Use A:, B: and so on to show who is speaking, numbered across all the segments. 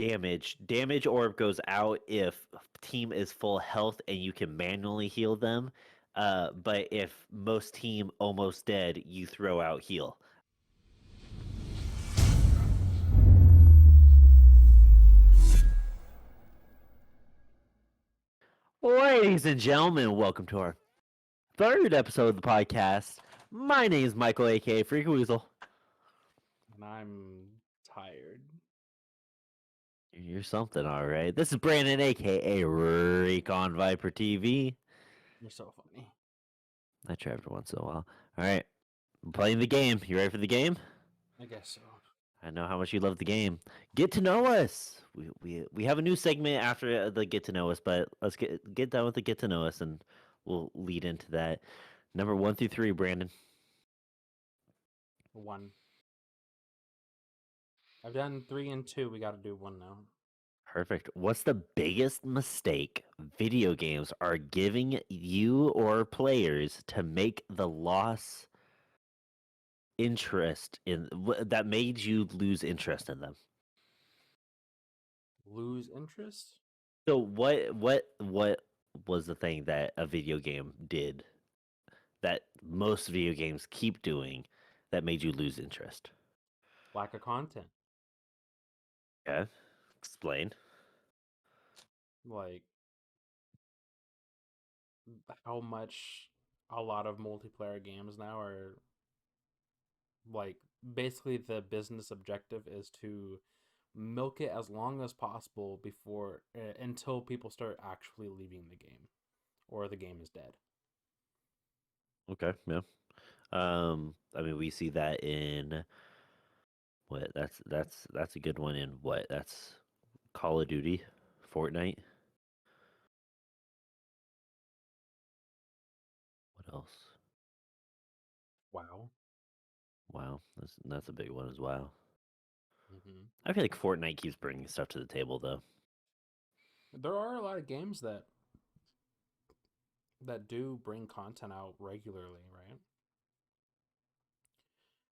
A: Damage orb goes out if team is full health and you can manually heal them. But if most team almost dead, you throw out heal. Ladies and gentlemen, welcome to our third episode of the podcast. My name is Michael, aka Freakweasel.
B: And I'm tired.
A: You're something, all right. This is Brandon, aka ReconviperTV.
B: You're so funny.
A: I try every once in a while. All right, I'm playing the game. You ready for the game?
B: I guess so.
A: I know how much you love the game. Get to know us. We have a new segment after the get to know us, but let's get done with the get to know us, and we'll lead into that. Number 1 through 3, Brandon.
B: 1. I've done 3 and 2. We got to do 1 now.
A: Perfect. What's the biggest mistake video games are giving you or players to make the loss interest in that made you lose interest in them?
B: Lose interest?
A: So what was the thing that a video game did that most video games keep doing that made you lose interest?
B: Lack of content.
A: Yeah. Explain.
B: Like how much a lot of multiplayer games now are like basically the business objective is to milk it as long as possible before until people start actually leaving the game or the game is dead.
A: Okay, yeah. I mean we see that in what that's a good one in what? That's Call of Duty, Fortnite. What else?
B: Wow.
A: Wow, that's a big one as well.
B: Mm-hmm.
A: I feel like Fortnite keeps bringing stuff to the table though.
B: There are a lot of games that do bring content out regularly, right?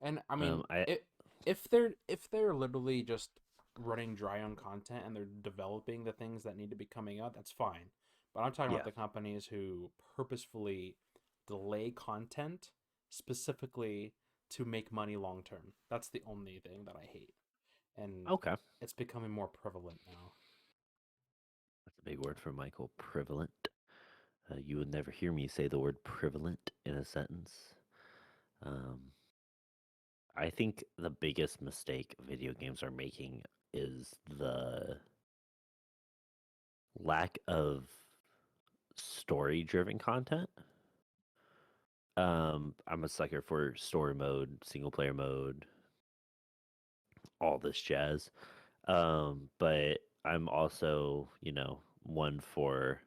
B: And I mean,
A: I
B: if they're literally just running dry on content and they're developing the things that need to be coming out, that's fine. But I'm talking about
A: yeah.
B: the companies who purposefully delay content specifically to make money long term. That's the only thing that I hate. And
A: Okay.
B: it's becoming more prevalent now.
A: That's a big word for Michael. Prevalent. You would never hear me say the word prevalent in a sentence. Um, I think the biggest mistake video games are making is the lack of story driven content. I'm a sucker for story mode, single player mode, all this jazz. But I'm also, one for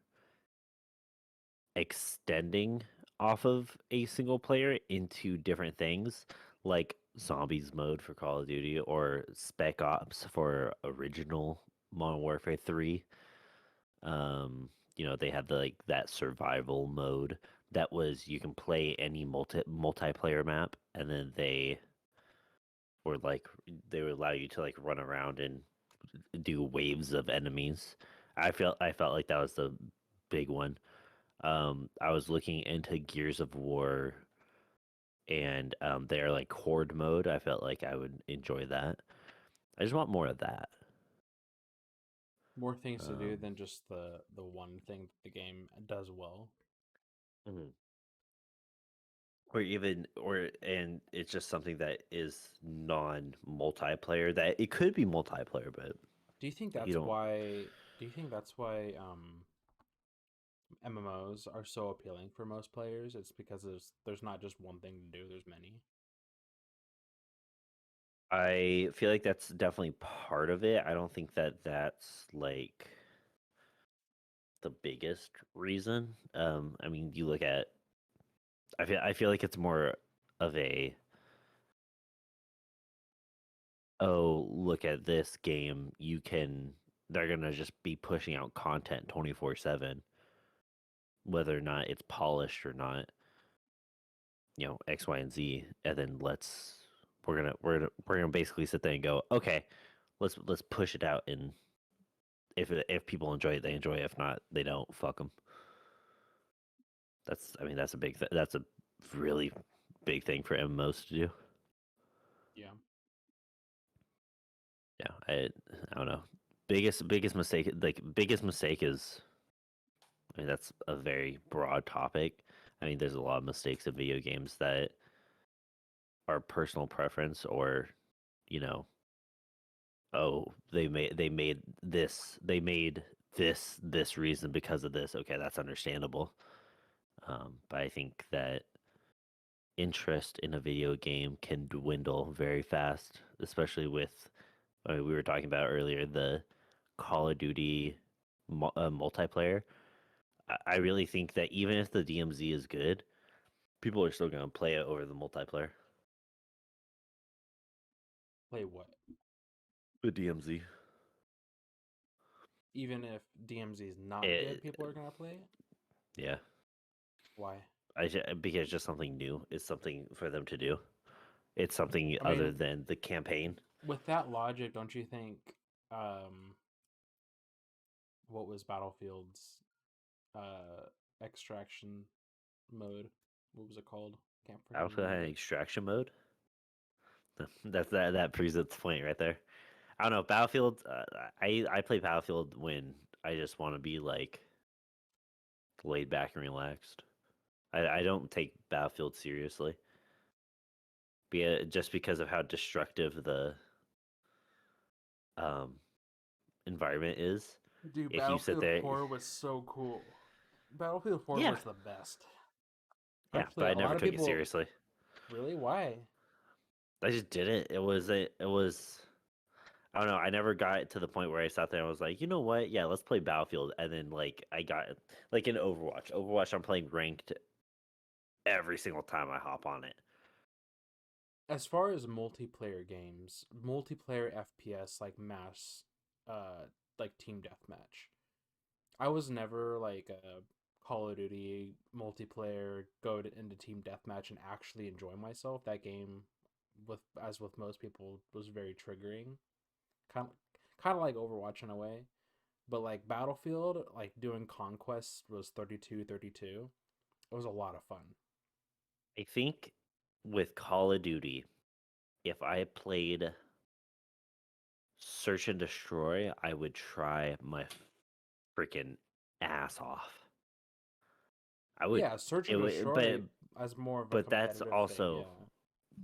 A: extending off of a single player into different things like zombies mode for Call of Duty or Spec Ops for original Modern Warfare 3. They had that survival mode that was you can play any multiplayer map, and then they would allow you to like run around and do waves of enemies. I felt like that was the big one. I was looking into Gears of War and their like horde mode. I felt like I would enjoy that. I just want more of that.
B: More things to do
A: Um,
B: than just the one thing that the game does well.
A: mhm. And it's just something that is non multiplayer. That it could be multiplayer, but
B: Do you think
A: you
B: that's
A: don't.
B: why? Do you think that's why MMOs are so appealing for most players? It's because there's not just one thing to do. There's many.
A: I feel like that's definitely part of it. I don't think that that's like the biggest reason. I mean, you look at. I feel like it's more of a oh, look at this game. They're gonna just be pushing out content 24/7, whether or not it's polished or not. X, Y, and Z, and then we're gonna basically sit there and go, okay, let's push it out in if people enjoy it, they enjoy it. If not, they don't. Fuck them. That's a that's a really big thing for MMOs to do.
B: Yeah.
A: Yeah, I don't know. Biggest mistake, biggest mistake is, I mean, that's a very broad topic. I mean, there's a lot of mistakes in video games that are personal preference, or, you know, oh, they made this reason because of this. Okay, that's understandable. But I think that interest in a video game can dwindle very fast, especially with, I mean, we were talking about earlier, the Call of Duty multiplayer. I really think that even if the DMZ is good, people are still going to play it over the multiplayer.
B: Play what?
A: The DMZ.
B: Even if DMZ is not good,
A: It,
B: people are gonna play it.
A: yeah.
B: Why?
A: Because it's just something new. It's something for them to do. It's something
B: I
A: other
B: mean,
A: than the campaign.
B: with that logic, don't you think? Um, what was Battlefield's uh extraction mode? What was it called? Can't freaking
A: Battlefield had an
B: remember.
A: extraction mode. That proves its point right there. I don't know. Battlefield. I play Battlefield when I just want to be like laid back and relaxed. I don't take Battlefield seriously. Just because of how destructive the um, environment is.
B: Dude,
A: If you sit
B: Battlefield
A: there,
B: 4 was so cool. Battlefield 4
A: yeah,
B: was the best.
A: yeah,
B: Actually,
A: but I
B: a
A: never
B: lot of
A: took it
B: people
A: seriously.
B: really why?
A: I just did it. It was. I don't know. I never got to the point where I sat there and was like, you know what? Yeah, let's play Battlefield. And then like I got like in Overwatch. Overwatch, I'm playing ranked every single time I hop on it.
B: As far as multiplayer games, multiplayer FPS like mass uh like team deathmatch. I was never like a Call of Duty multiplayer into team deathmatch and actually enjoy myself. That game, with as with most people, was very triggering. Kind of, kind of like Overwatch in a way, but like Battlefield, like doing conquests was 32-32. It was a lot of fun.
A: I think with Call of Duty, if I played Search and Destroy, I would try my freaking ass off. I would.
B: Yeah, Search
A: It
B: and
A: would,
B: Destroy as more of a
A: that's
B: competitive thing.
A: also,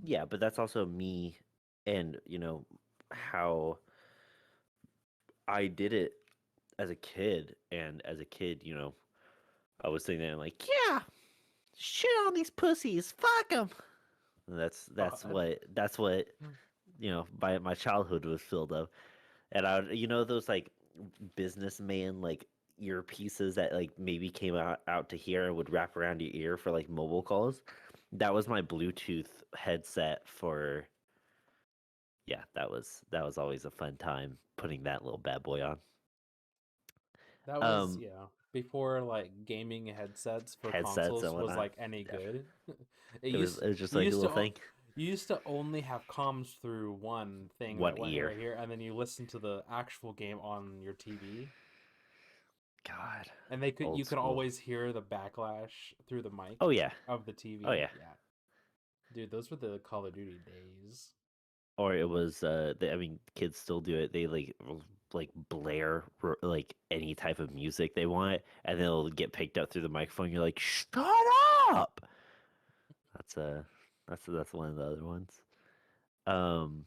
B: Yeah,
A: yeah, but that's also me, and how I did it as a kid. And as a kid, I was thinking like, yeah, shit on these pussies, fuck them.
B: God.
A: That's what my childhood was filled of. And I would, those like businessman like earpieces that like maybe came out to here and would wrap around your ear for like mobile calls. That was my Bluetooth headset for, yeah, that was always a fun time putting that little bad boy on.
B: That was,
A: Um,
B: yeah, before like gaming headsets for
A: Headsets and
B: consoles was
A: whatnot.
B: like any
A: Yeah,
B: good. It
A: it was just
B: you
A: like a
B: used
A: little
B: to
A: thing.
B: you used to only have comms through one thing
A: One
B: that went
A: ear.
B: right here, and then you listen to the actual game on your TV.
A: God,
B: And they could
A: old
B: you could
A: school.
B: always hear the backlash through the mic
A: Oh yeah,
B: of the
A: oh
B: TV.
A: yeah.
B: Yeah. Dude, those were the Call of Duty days.
A: Or it was I mean, kids still do it. They like blare like any type of music they want, and they'll get picked up through the microphone. You're like, shut up. That's that's one of the other ones. Um,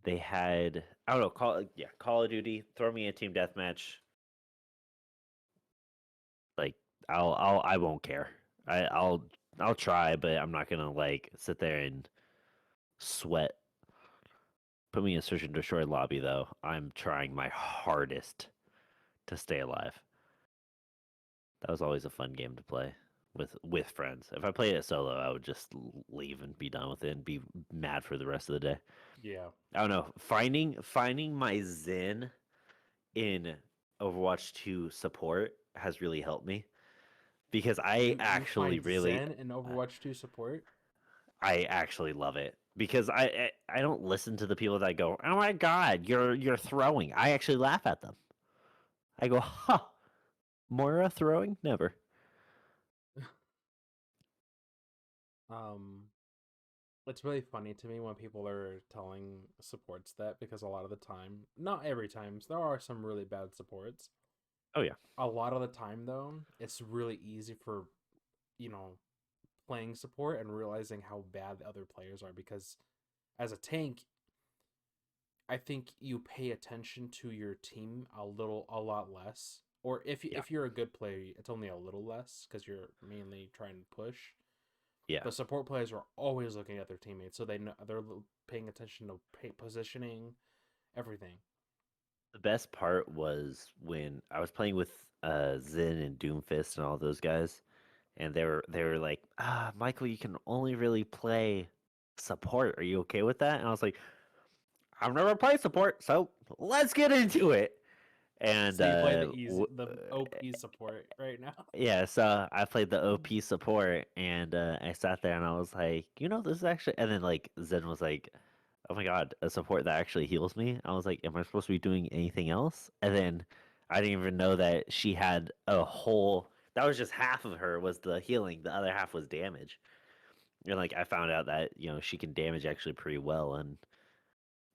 A: they had, I don't know, Call of Duty. Throw me a team deathmatch. Like, I won't care. I'll try, but I'm not gonna like sit there and sweat. Put me in search and destroy lobby though. I'm trying my hardest to stay alive. That was always a fun game to play with friends. If I played it solo, I would just leave and be done with it and be mad for the rest of the day.
B: Yeah.
A: I don't know. Finding my zen in Overwatch 2 support has really helped me, because
B: You find Zen in
A: uh,
B: Overwatch 2 support?
A: I actually love it. because I don't listen to the people that go, "Oh my god, you're throwing." I actually laugh at them. I go, "Huh, Moira throwing? Never."
B: Um, it's really funny to me when people are telling supports that, because a lot of the time, not every time, there are some really bad supports.
A: Oh yeah,
B: A lot of the time, though, it's really easy for, you know, playing support and realizing how bad the other players are, because as a tank, I think you pay attention to your team a lot less. Or
A: yeah,
B: if you're a good player, it's only a little less because you're mainly trying to push.
A: yeah.
B: The support players are always looking at their teammates, so they're paying attention to positioning, everything.
A: The best part was when I was playing with Zin and Doomfist and all those guys, and they were like, "Ah, Michael, you can only really play support. Are you okay with that?" And I was like, "I've never played support, so let's get into it." And
B: So you play the OP support right now.
A: yeah, so I played the OP support, and I sat there and I was like, this is actually. And then like Zen was like, "Oh my god, a support that actually heals me." I was like, "Am I supposed to be doing anything else?" And then I didn't even know that she had a whole. That was just half of her was the healing. The other half was damage. And like I found out that she can damage actually pretty well,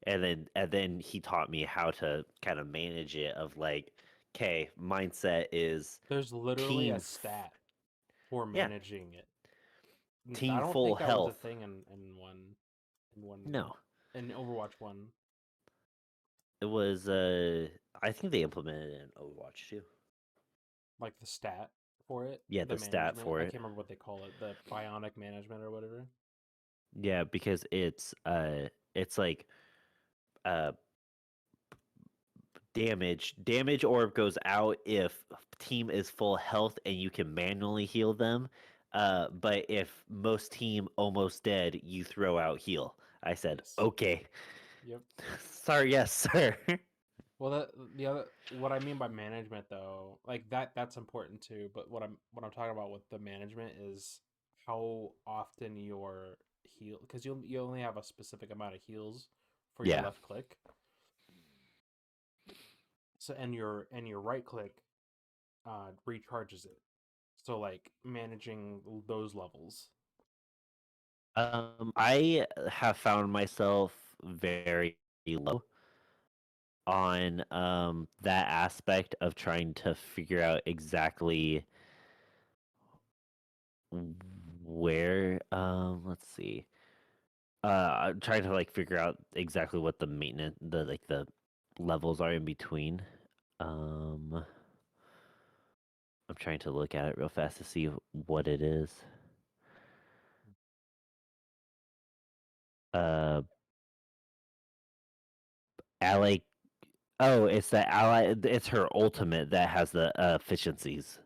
A: and then he taught me how to kind of manage it. Of like, okay, mindset is
B: There's literally a
A: team.
B: stat for
A: Yeah,
B: managing it. I
A: team
B: don't
A: full
B: think that was a
A: health.
B: thing in one
A: No,
B: in Overwatch 1.
A: it was. I think they implemented it in Overwatch too.
B: Like the stat for it,
A: Yeah,
B: the
A: the stat
B: management.
A: for
B: I
A: it.
B: can't remember what they call it, the bionic management or whatever.
A: Yeah, because it's like uh damage orb goes out if team is full health and you can manually heal them. But if most team almost dead, you throw out heal. I said,
B: Yes.
A: okay.
B: Yep.
A: Sorry, yes, sir.
B: Well, the other what I mean by management though, like that's important too. But what I'm talking about with the management is how often your heal, because you only have a specific amount of heals for your
A: Yeah.
B: left click. So and your right click recharges it. So like managing those levels.
A: I have found myself very low on that aspect of trying to figure out exactly where let's see. I'm trying to like figure out exactly what the maintenance the levels are in between. Um I'm trying to look at it real fast to see what it is. Uh ally Oh, it's the ally it's her ultimate that has the efficiencies.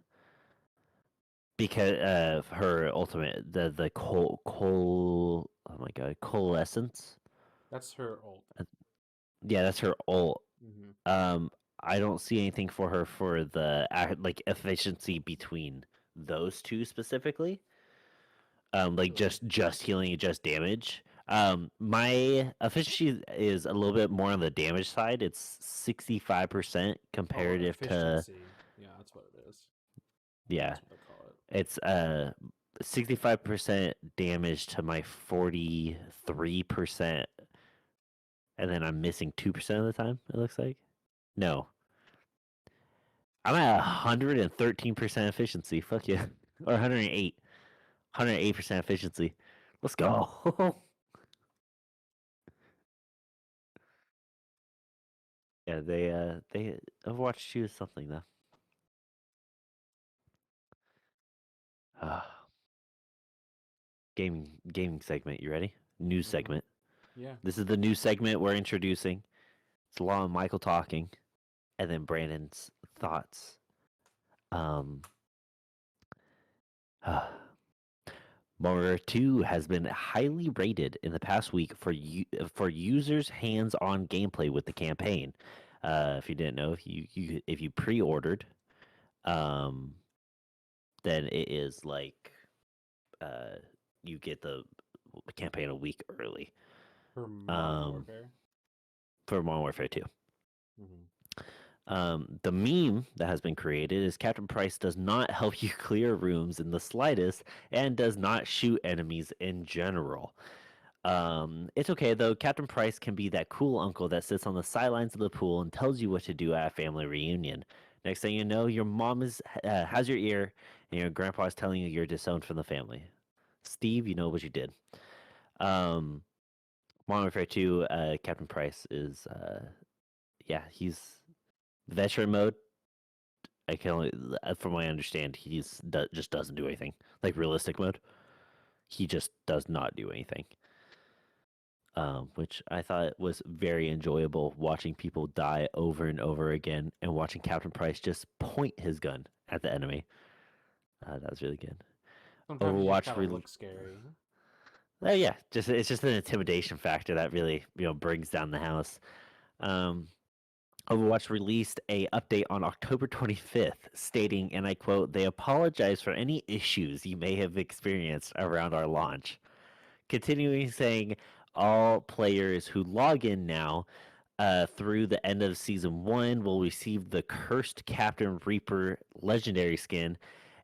A: Because her ultimate the oh my god, coalescence.
B: That's her ult.
A: Uh, Yeah, that's her ult.
B: Mm-hmm.
A: Um, I don't see anything for her for the like efficiency between those two specifically. Like
B: Really?
A: just healing and just damage. My efficiency is a little bit more on the damage side. It's 65%
B: Oh,
A: comparative to
B: efficiency. Yeah, that's what it is.
A: yeah.
B: That's what they call it.
A: It's 65% damage to my 43%, and then I'm missing 2% of the time. It looks like no. I'm at 113% efficiency. Fuck yeah. Or 108. 108% efficiency. Let's go. Yeah, they Overwatch 2 is something though. Gaming segment, you ready? News
B: Mm-hmm.
A: segment.
B: Yeah.
A: This is the new segment we're introducing. It's Law and Michael talking, and then Brandon's thoughts. Um Motor 2 has been highly rated in the past week for users' hands-on gameplay with the campaign. If you didn't know, if you pre-ordered, um, then it is like uh, you get the campaign a week early.
B: For Modern
A: um,
B: Warfare.
A: for Modern Warfare 2.
B: Mm-hmm.
A: The meme that has been created is Captain Price does not help you clear rooms in the slightest and does not shoot enemies in general. It's okay though. Captain Price can be that cool uncle that sits on the sidelines of the pool and tells you what to do at a family reunion. Next thing you know, your mom has your ear, and your grandpa is telling you you're disowned from the family. Steve, you know what you did. Um, Modern Warfare 2, Captain Price is, yeah, he's veteran mode. I can only, from what I understand, just doesn't do anything. Like realistic mode, he just does not do anything. Which I thought was very enjoyable watching people die over and over again and watching Captain Price just point his gun at the enemy. That was really good.
B: Sometimes you just
A: Overwatch,
B: gotta look scary.
A: yeah, just it's just an intimidation factor that really brings down the house. Um, Overwatch released a update on October 25th, stating, and I quote, "They apologize for any issues you may have experienced around our launch." Continuing saying, all players who log in now through the end of season 1 will receive the Cursed Captain Reaper legendary skin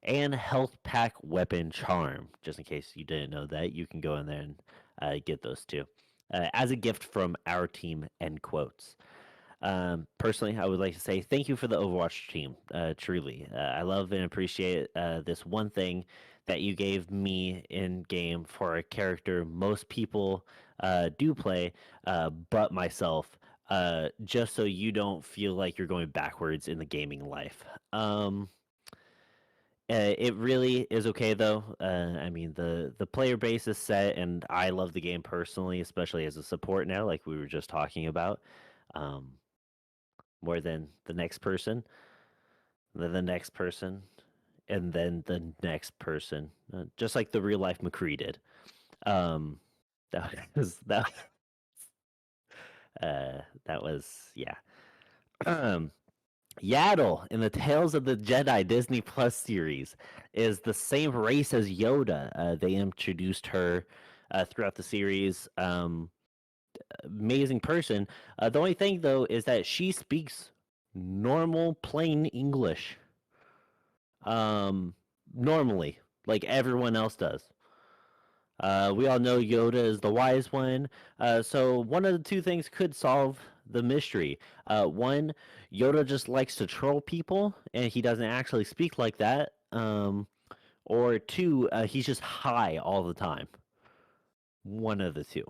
A: and health pack weapon charm. Just in case you didn't know that, you can go in there and get those too. As a gift from our team, end quotes. Personally, I would like to say thank you for the Overwatch team. Truly, I love and appreciate this one thing that you gave me in game for a character most people do play, but myself. Just so you don't feel like you're going backwards in the gaming life. It really is okay though. I mean, the player base is set, and I love the game personally, especially as a support now, like we were just talking about. Um, More than the next person, then the next person, and then the next person, just like the real life McCree did. Um, that was that was yeah. Um, Yaddle in the Tales of the Jedi Disney Plus series is the same race as Yoda. They introduced her throughout the series. Amazing person. The only thing though is that she speaks normal, plain English. Um, Normally, like everyone else does. We all know Yoda is the wise one. So one of the two things could solve the mystery. One, Yoda just likes to troll people, and he doesn't actually speak like that. Or two, he's just high all the time. One of the two.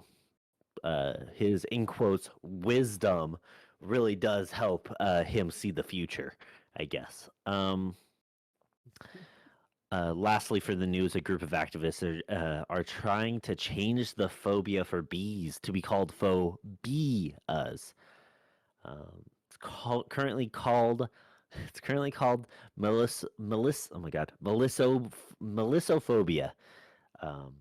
A: His in quotes wisdom really does help him see the future, I guess. Lastly, for the news, a group of activists are trying to change the phobia for bees to be called phobias. Currently called it's currently called oh my god, melissophobia, um,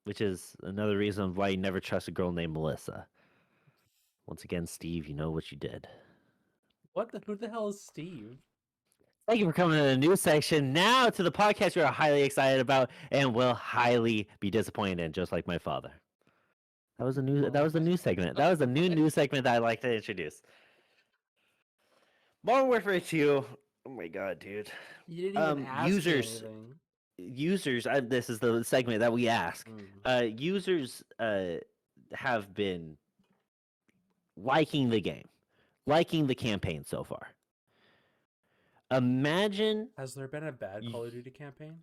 A: which is another reason why you never trust a girl named Melissa. Once again, Steve, you know what you did.
B: What the? Who the hell is Steve?
A: Thank you for coming to the news section. Now to the podcast we are highly excited about and will highly be disappointed in, just like my father. That was a new. That
B: What?
A: was a new segment. That was a new news segment that I'd like to introduce. Modern Warfare 2. Oh my god, dude.
B: You didn't even ask me
A: Users,
B: anything.
A: This is the segment that we ask.
B: Mm.
A: Users have been liking the game, liking the campaign so far. Imagine
B: Has there been a bad Call of Duty campaign?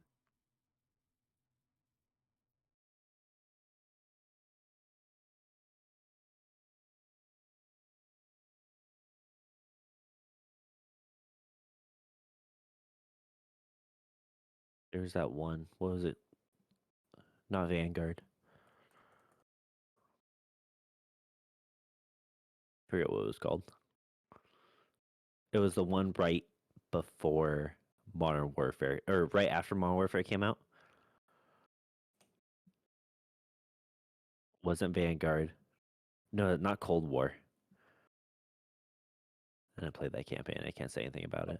A: there's that one. What was it? Not Vanguard. I forget what it was called. It was the one right before Modern Warfare, or right after Modern Warfare came out. Wasn't Vanguard? No, not Cold War. And I played that campaign. I can't say anything about it.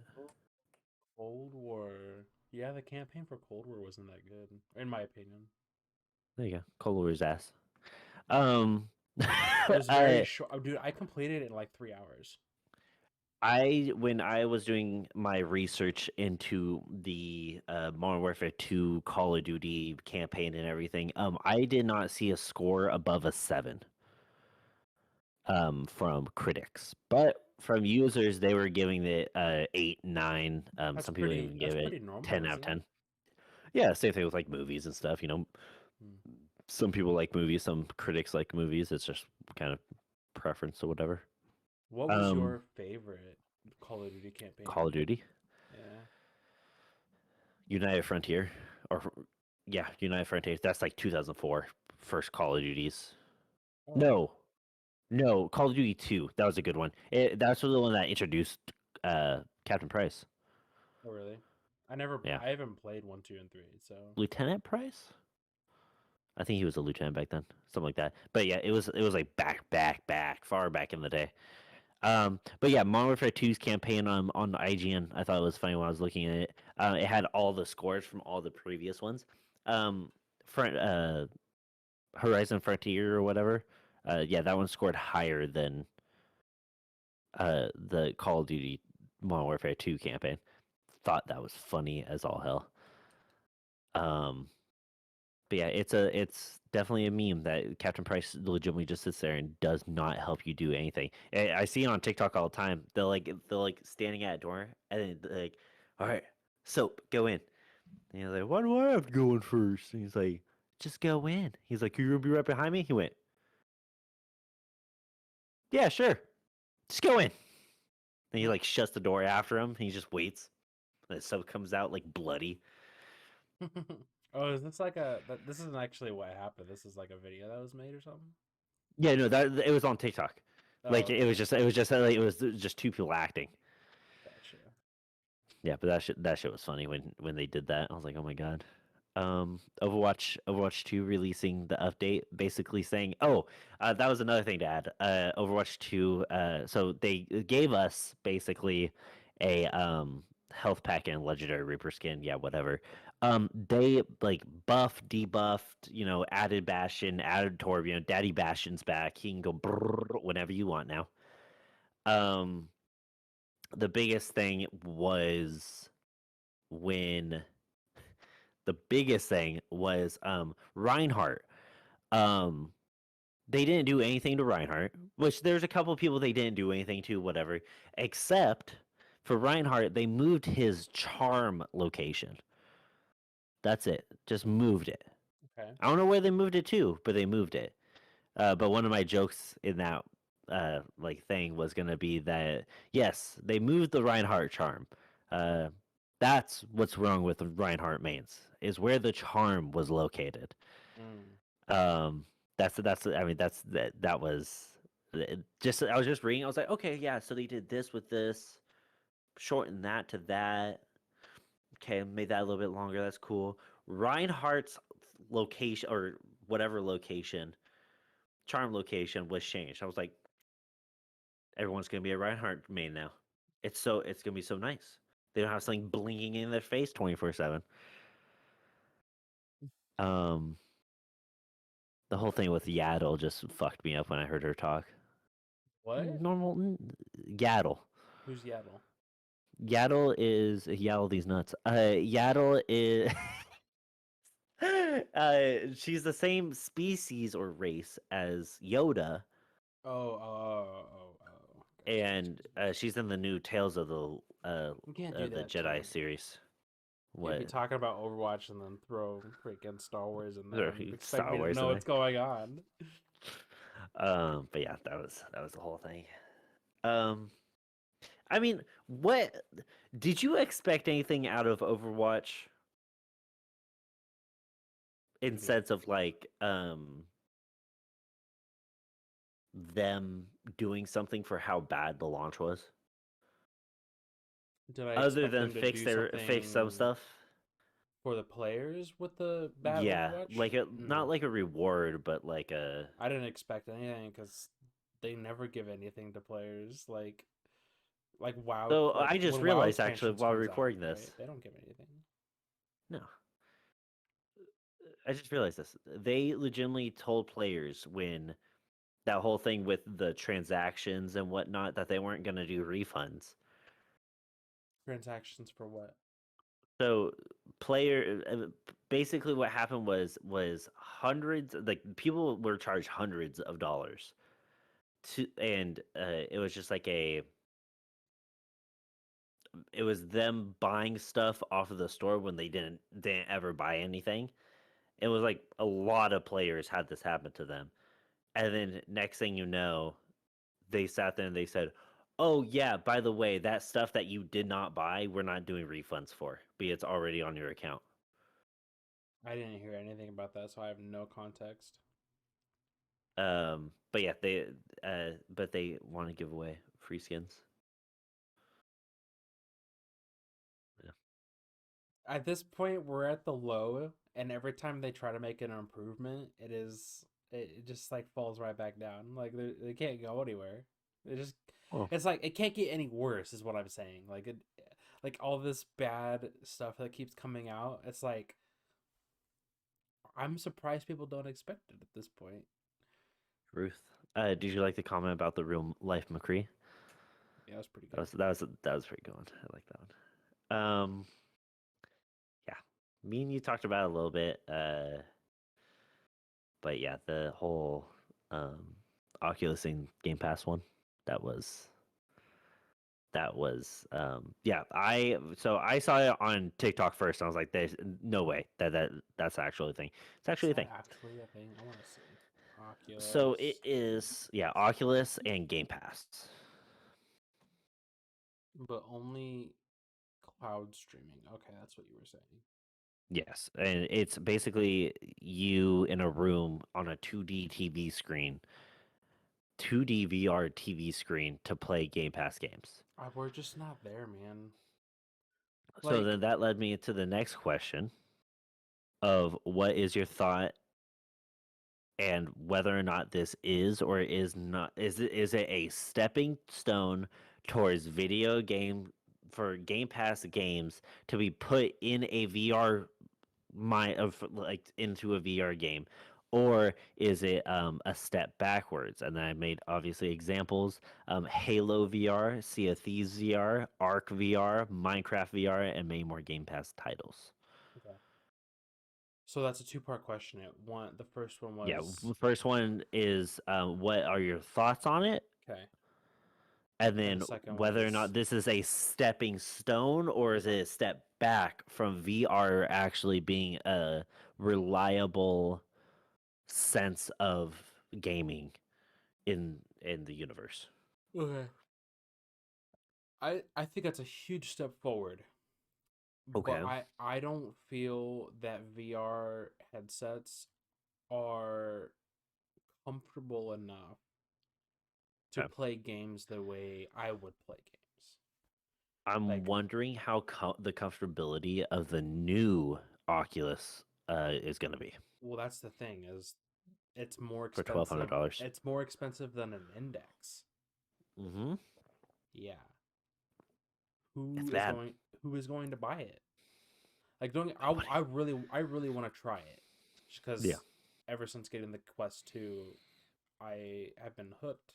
B: Cold War. Yeah, the campaign for Cold War wasn't that good, in my opinion.
A: There you go. Cold War's ass. Um.
B: It was very short. Oh, dude, I completed it in like 3 hours.
A: When I was doing my research into the Modern Warfare 2 Call of Duty campaign and everything, I did not see a score above a 7 from critics, but from users they were giving it 8, 9. Some people even
B: That's
A: give it
B: pretty normal,
A: 10 out of
B: isn't it?
A: 10. Yeah, same thing with like movies and stuff.
B: Hmm.
A: Some people like movies, some critics like movies. It's just kind of preference or whatever.
B: What was
A: Um,
B: your favorite Call of Duty
A: Call
B: campaign?
A: of Duty,
B: Yeah.
A: United Frontier, or yeah, United Frontier. That's like 2004 first Call of Duties.
B: Oh,
A: No, no, Call of Duty 2. That was a good one. That's the one that introduced Captain Price.
B: oh really?
A: Yeah,
B: I haven't played 1, 2, and 3, so
A: Lieutenant Price. I think he was a lieutenant back then, something like that. But yeah, it was like back, far back in the day. But yeah, Modern Warfare 2's campaign on IGN, I thought it was funny when I was looking at it. It had all the scores from all the previous ones. Um, front, Horizon Frontier or whatever. Yeah, that one scored higher than the Call of Duty Modern Warfare 2 campaign. Thought that was funny as all hell. Um, but yeah, it's definitely a meme that Captain Price legitimately just sits there and does not help you do anything. I see it on TikTok all the time. They're like standing at a door and then they're like, all right, soap, go in. And he's like, why do I have to go in first? And he's like, just go in. He's like, you're gonna be right behind me. He went, yeah, sure, just go in. And he like shuts the door after him. And he just waits. And the soap comes out like bloody.
B: oh, is this like this isn't actually what happened. This is like a video that was made or something?
A: Yeah, no, that it was on TikTok.
B: Oh,
A: Like
B: okay.
A: it was just two people acting.
B: Gotcha.
A: Yeah, but that shit was funny when they did that. I was like, oh my god. Overwatch 2 releasing the update, basically saying, oh, that was another thing to add. Overwatch 2, so they gave us basically a health pack and legendary Reaper skin, yeah, whatever. They like buffed, debuffed, added Bastion, added Torbjorn, Daddy Bastion's back. He can go brrr whenever you want now. Um, the biggest thing was when the biggest thing was Reinhardt. Um, they didn't do anything to Reinhardt, which there's a couple of people they didn't do anything to, whatever, except for Reinhardt, they moved his charm location. That's it. Just moved it.
B: Okay.
A: I don't know where they moved it to, but they moved it. But one of my jokes in that like thing was gonna be that yes, they moved the Reinhardt charm. Uh, that's what's wrong with the Reinhardt mains is where the charm was located.
B: Mm.
A: Um, that's I mean that was just I was just reading. I was like, okay, yeah. So they did this with this, shortened that to that. Okay, made that a little bit longer. That's cool. Reinhardt's location or whatever location, charm location was changed. I was like, everyone's gonna be a Reinhardt main now. It's gonna be so nice. They don't have something blinking in their face 24/7. Um, the whole thing with Yaddle just fucked me up when I heard her talk.
B: What?
A: Yaddle.
B: Who's Yaddle?
A: Yaddle these nuts. Yaddle is she's the same species or race as Yoda,
B: Oh.
A: and she's in the new Tales
B: You can't do
A: the
B: that to
A: Jedi
B: me.
A: series.
B: Can't be
A: What?
B: talking about Overwatch and then throw freaking Star Wars in there and expect
A: Star
B: me to
A: Wars
B: know
A: in there.
B: what's going on.
A: But yeah, that was the whole thing. Um, I mean, what did you expect anything out of Overwatch
B: What do
A: in
B: you mean?
A: sense of like them doing something for how bad the launch was?
B: Did I
A: Other
B: expect
A: than
B: them to do
A: fix some
B: something
A: stuff.
B: for the players with the bad
A: Yeah,
B: Overwatch?
A: like a not
B: No.
A: like a reward, but like a.
B: I didn't expect anything because they never give anything to players. Like WoW,
A: So
B: like
A: I just
B: when WoW
A: realized actually
B: expansions
A: while
B: comes out,
A: recording
B: right?
A: this.
B: They don't give anything.
A: No, I just realized this. They legitimately told players when that whole thing with the transactions and whatnot that they weren't going to do refunds.
B: Transactions for what?
A: So basically what happened was hundreds, like people were charged hundreds of dollars to, and it was just like it was them buying stuff off of the store when they didn't ever buy anything. It was like a lot of players had this happen to them. And then next thing you know, they sat there and they said, "Oh yeah, by the way, that stuff that you did not buy, we're not doing refunds for, but it's already on your account."
B: I didn't hear anything about that, so I have no context.
A: But yeah, they want to give away free skins. Yeah.
B: At this point, we're at the low, and every time they try to make an improvement, it just like falls right back down. Like they can't go anywhere. It just
A: Oh,
B: it's like it can't get any worse, is what I'm saying. Like all this bad stuff that keeps coming out. It's like I'm surprised people don't expect it at this point.
A: Ruth. Did you like the comment about the real life McCree?
B: Yeah, that's pretty
A: That
B: good.
A: was that was pretty good one. I like that one. Yeah, me and you talked about it a little bit. But yeah, the whole Oculus and Game Pass one, that was yeah. I saw it on TikTok first. And I was like, "There's no way that's actually a thing." It's
B: Is
A: actually a
B: that
A: thing.
B: actually a thing? I want to see.
A: So it
B: Oculus,
A: is, yeah, Oculus and Game Pass.
B: but only cloud streaming. Okay, that's what you were saying.
A: Yes, and it's basically you in a room on a 2D TV screen, 2D VR TV screen to play Game Pass games.
B: We're just not there, man.
A: So
B: Like,
A: then that led me to the next question of what is your thought and whether or not this is or is not is it a stepping stone towards video game for Game Pass games to be put in a VR of like into a VR game, or is it a step backwards? And then I made obviously examples: Halo VR, Sea of Thieves VR, Arc VR, Minecraft VR, and many more Game Pass titles.
B: okay. So that's a two-part question. The first one
A: Yeah,
B: was
A: the first one is what are your thoughts on it?
B: okay,
A: And
B: and the
A: then
B: second one
A: whether or not
B: is
A: this is a stepping stone or is
B: okay.
A: it a step back from VR actually being a reliable sense of gaming in the universe.
B: Okay. I think that's a huge step forward, but
A: Okay.
B: I don't feel that VR headsets are comfortable enough to
A: Okay.
B: play games the way I would play games.
A: I'm
B: Like,
A: wondering how the comfortability of the new Oculus is going to be
B: well, that's the thing is it's more
A: for
B: expensive.
A: $1,200.
B: It's more expensive than an index.
A: Mm-hmm.
B: Yeah.
A: It's bad.
B: Who is going to buy it? Like don't
A: Nobody.
B: I really want to try it
A: Yeah.
B: because ever since getting the Quest 2, I have been hooked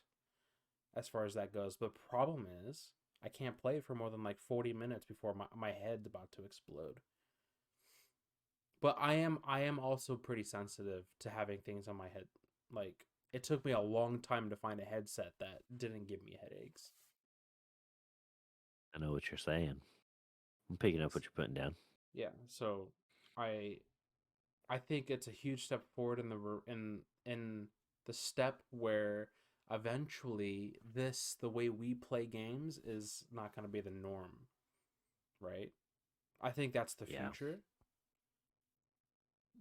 B: as far as that goes. The problem is I can't play it for more than like 40 minutes before my head's about to explode. But I am also pretty sensitive to having things on my head. Like it took me a long time to find a headset that didn't give me headaches.
A: I know what you're saying. I'm picking up what you're putting down.
B: Yeah, so I I think it's a huge step forward in in the step where eventually the way we play games is not going to be the norm, right? I think that's the
A: Yeah.
B: future,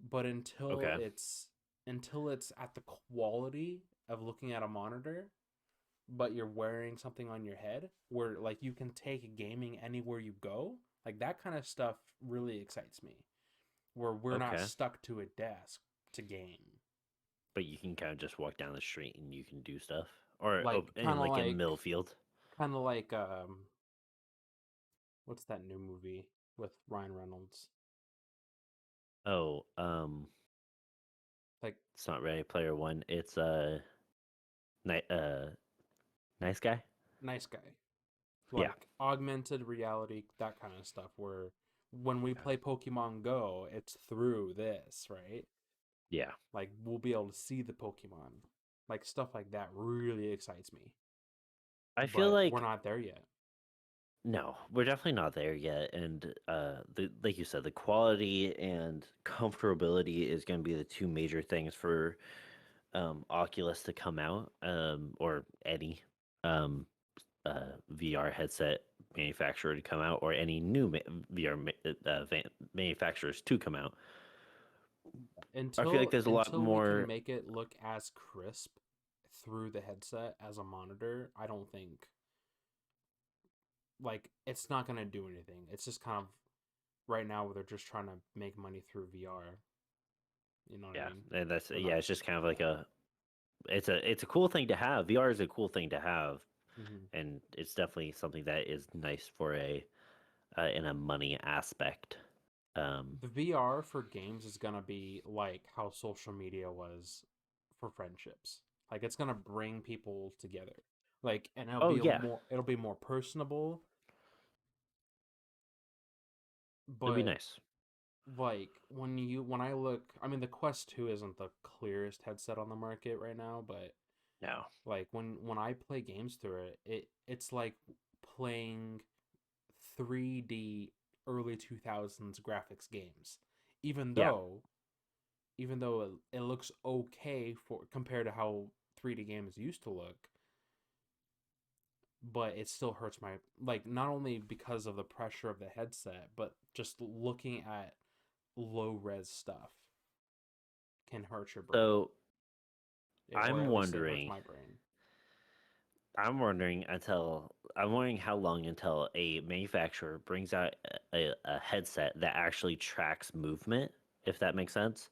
B: but
A: Okay.
B: until it's at the quality of looking at a monitor, but you're wearing something on your head where like you can take gaming anywhere you go, like that kind of stuff really excites me. Where we're not
A: Okay.
B: stuck to a desk to game.
A: But you can kind of just walk down the street and you can do stuff, or
B: Like
A: in like in Millfield.
B: kind of like what's that new movie with Ryan Reynolds?
A: Oh,
B: Like
A: it's not Ready Player One. It's Nice guy.
B: Nice Guy.
A: Yeah.
B: Like augmented reality, that kind of stuff, where when we
A: Yeah.
B: play Pokemon Go, it's through this, right?
A: Yeah.
B: Like we'll be able to see the Pokemon. Like stuff like that really excites me.
A: I feel
B: But we're
A: like
B: not there yet.
A: no, we're definitely not there yet. And the like you said, the quality and comfortability is going to be the two major things for Oculus to come out, or any um, VR headset manufacturer to come out, or any new VR manufacturers to come out. I feel like
B: Until
A: there's a lot
B: until we can
A: more.
B: make it look as crisp through the headset as a monitor, I don't think like it's not gonna do anything. It's just kind of right now where they're just trying to make money through VR. You know what I
A: Yeah,
B: mean?
A: and that's
B: They're
A: yeah.
B: not.
A: It's just kind of like a. It's a cool thing to have. VR is a cool thing to have,
B: Mm-hmm.
A: and it's definitely something that is nice for a in a money aspect. Um,
B: The VR for games is gonna be like how social media was for friendships. Like it's gonna bring people together. Like and
A: oh yeah,
B: it'll be more personable,
A: it'd be
B: but
A: nice.
B: like when I look, I mean the Quest 2 isn't the clearest headset on the market right now, but
A: No.
B: like when I play games through it's like playing 3D early 2000s graphics games. Even
A: Yeah.
B: though even though it looks okay for compared to how 3D games used to look, but it still hurts my like not only because of the pressure of the headset, but just looking at low res stuff can hurt your brain.
A: So
B: Or
A: I'm
B: at least it hurts
A: wondering.
B: my brain.
A: I'm wondering how long until a manufacturer brings out a headset that actually tracks movement, if that makes sense.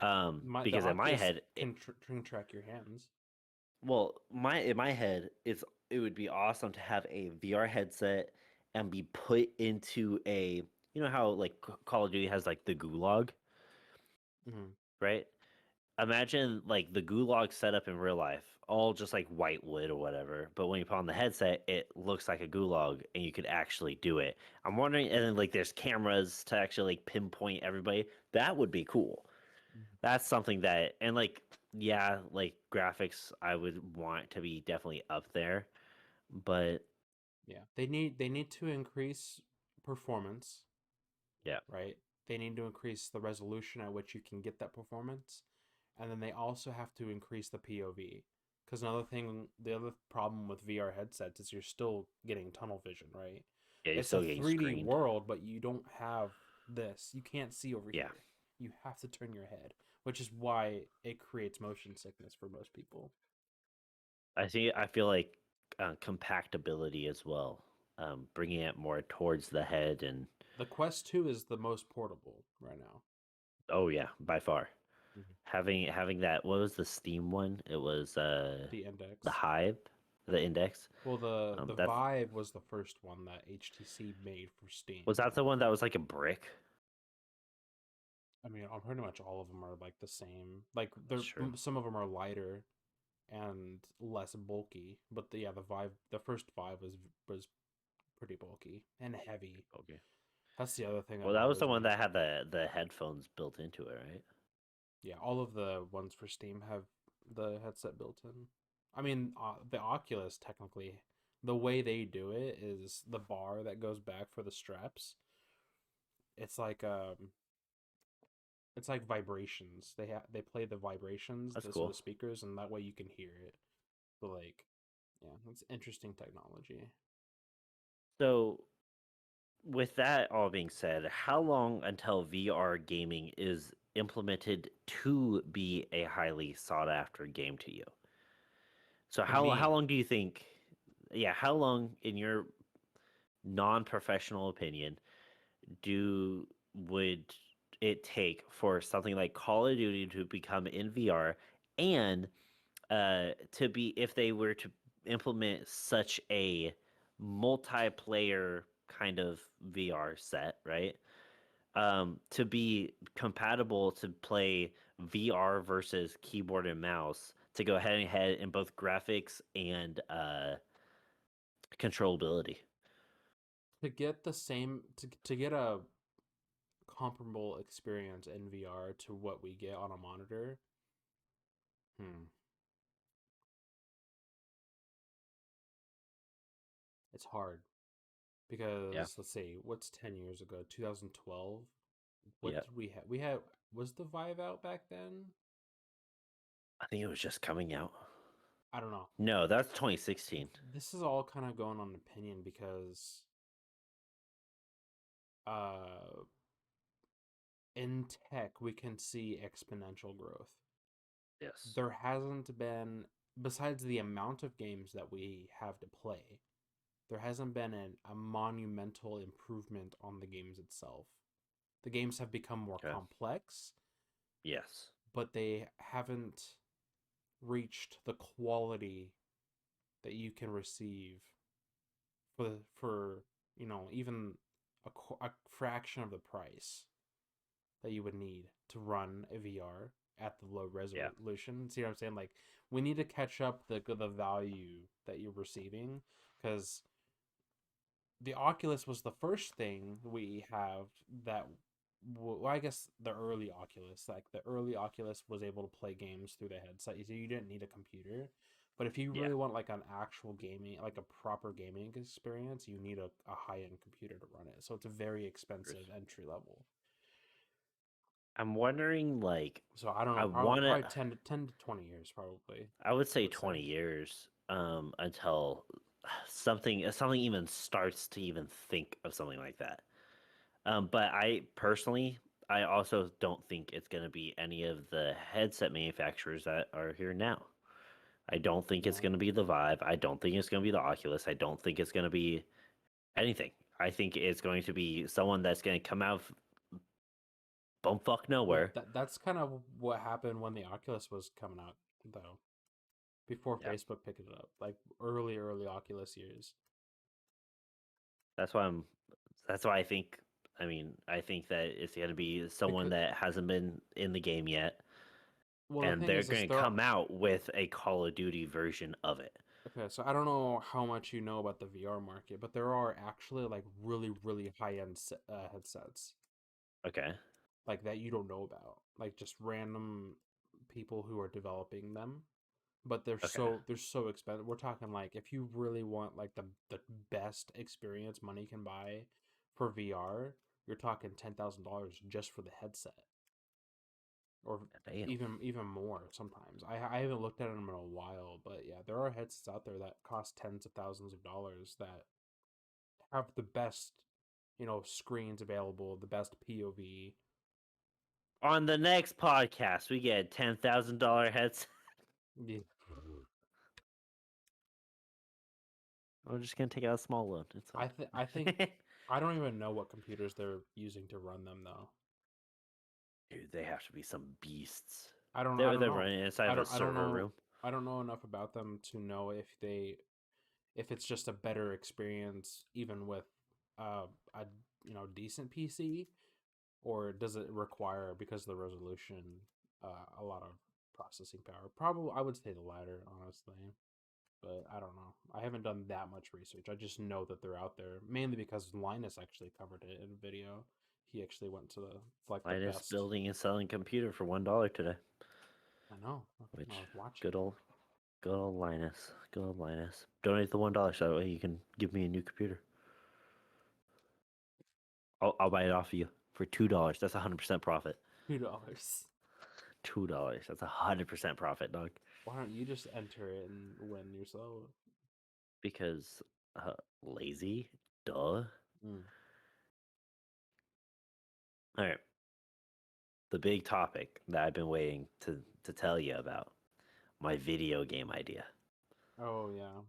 B: The
A: Because in my
B: Oculus
A: head,
B: can track your hands.
A: well, my in my head, it would be awesome to have a VR headset and be put into a, you know how like Call of Duty has like the gulag,
B: Mm-hmm.
A: right? Imagine like the gulag setup in real life, all just like white wood or whatever. But when you put on the headset, it looks like a gulag, and you could actually do it. I'm wondering, and then like there's cameras to actually like pinpoint everybody. That would be cool. That's something that, and like yeah, like graphics, I would want to be definitely up there. But
B: Yeah, they need to increase performance,
A: yeah,
B: right? They need to increase the resolution at which you can get that performance, and then they also have to increase the POV. Because the other problem with VR headsets is you're still getting tunnel vision, right?
A: yeah, you're
B: It's a
A: still getting
B: 3D
A: screened.
B: world, but you don't have this. You can't see over
A: Yeah,
B: here. You have to turn your head, which is why it creates motion sickness for most people.
A: I feel like compactability as well, bringing it more towards the head and
B: The Quest 2 is the most portable right now.
A: oh yeah, by far.
B: Mhm.
A: Having that, what was the Steam one? It was
B: The
A: the
B: Index.
A: Hive, the Index.
B: Well, the
A: That's
B: Vive was the first one that HTC made for
A: was
B: Steam.
A: that the one that was like a brick?
B: I mean, pretty much all of them are like the same. Like
A: That's true.
B: some of them are lighter and less bulky, but yeah, the first Vive was pretty bulky and heavy.
A: Okay.
B: That's the other thing that
A: Well, that was the
B: bothers
A: one
B: me.
A: that had the headphones built into it, right?
B: Yeah, all of the ones for Steam have the headset built in. I mean, the Oculus technically, the way they do it is the bar that goes back for the straps. It's like um, it's like vibrations. They play the vibrations,
A: That's
B: so the
A: cool.
B: speakers, and that way you can hear it. But like, yeah, it's interesting technology.
A: So, with that all being said, how long until VR gaming is implemented to be a highly sought after game to you? So
B: To
A: how
B: me,
A: long do you think? Yeah, how long, in your non-professional opinion, do would it take for something like Call of Duty to become in VR and to be if they were to implement such a multiplayer kind of VR set, right? To be compatible to play VR versus keyboard and mouse to go head and head in both graphics and controllability.
B: To get the same to get a comparable experience in VR to what we get on a monitor. It's hard
A: Yeah.
B: because let's see, what's 10 years ago? 2012. What
A: Yeah.
B: did we have? We had Was the Vive out back then?
A: I think it was just coming out.
B: I don't know.
A: No, that's 2016.
B: This is all kind of going on opinion because uh in tech we can see exponential growth.
A: Yes.
B: There hasn't been, besides the amount of games that we have to play, there hasn't been a monumental improvement on the games itself. The games have become more
A: Okay.
B: complex,
A: Yes.
B: but they haven't reached the quality that you can receive for even a fraction of the price that you would need to run a VR at the low
A: Yeah.
B: resolution. See what I'm saying? Like, we need to catch up the value that you're receiving, because the Oculus was the first thing we have that. Well, I guess the early Oculus, like the early Oculus, was able to play games through the headset. So you didn't need a computer. But if you
A: Yeah.
B: really want like an actual gaming, like a proper gaming experience, you need a high end computer to run it. So it's a very expensive entry level.
A: I'm wondering, like,
B: So I don't
A: I
B: know,
A: want to.
B: probably 10 to 20 years, probably,
A: I would
B: I
A: say
B: would say.
A: 20 years until something even starts to even think of something like that. But I personally, I also don't think it's going to be any of the headset manufacturers that are here now. I don't think it's
B: No.
A: going to be the Vive. I don't think it's going to be the Oculus. I don't think it's going to be anything. I think it's going to be someone that's going to come out of bumfuck
B: Well,
A: nowhere.
B: that's kind of what happened when the Oculus was coming out, though. Before
A: Yeah,
B: Facebook picked it up, like early Oculus years.
A: that's why I'm. That's why I think. I mean, I think that it's going to be someone
B: Because,
A: that hasn't been in the game yet,
B: well, the
A: and
B: thing
A: they're
B: is
A: going to
B: there are,
A: come out with a Call of Duty version of it.
B: okay, so I don't know how much you know about the VR market, but there are actually like really high end headsets
A: Okay.
B: like that you don't know about, like just random people who are developing them. But
A: Okay.
B: they're so expensive. We're talking like, if you really want like the best experience money can buy for VR, you're talking $10,000 just for the headset, or
A: Damn.
B: even more sometimes. I haven't looked at them in a while, but yeah, there are headsets out there that cost tens of thousands of dollars that have the best, screens available, the best POV.
A: On the next podcast, we get a $10,000 headset.
B: Yeah.
A: I'm just gonna take out a small loan. It's
B: I think
A: fine.
B: I don't even know what computers they're using to run them though.
A: Dude, they have to be some beasts.
B: I
A: They're
B: don't know.
A: running inside of a
B: I don't
A: server
B: know.
A: room.
B: I don't know enough about them to know if it's just a better experience even with a decent PC, or does it require, because of the resolution, a lot of processing power. Probably I would say the latter, honestly. But I don't know. I haven't done that much research. I just know that they're out there, mainly because Linus actually covered it in a video. He actually went to the
A: Linus
B: best.
A: building and selling computer for $1 today.
B: I know. I
A: Which
B: was watching.
A: good old good old Linus. Good old Linus. Donate the $1 so that way you can give me a new computer. I'll buy it off of you for $2. That's 100% profit.
B: $2.
A: $2. That's 100% profit, dog.
B: Why don't you just enter it and win yourself?
A: Because lazy. Duh.
B: Mm.
A: All right. The big topic that I've been waiting to tell you about, my video game idea.
B: Oh yeah.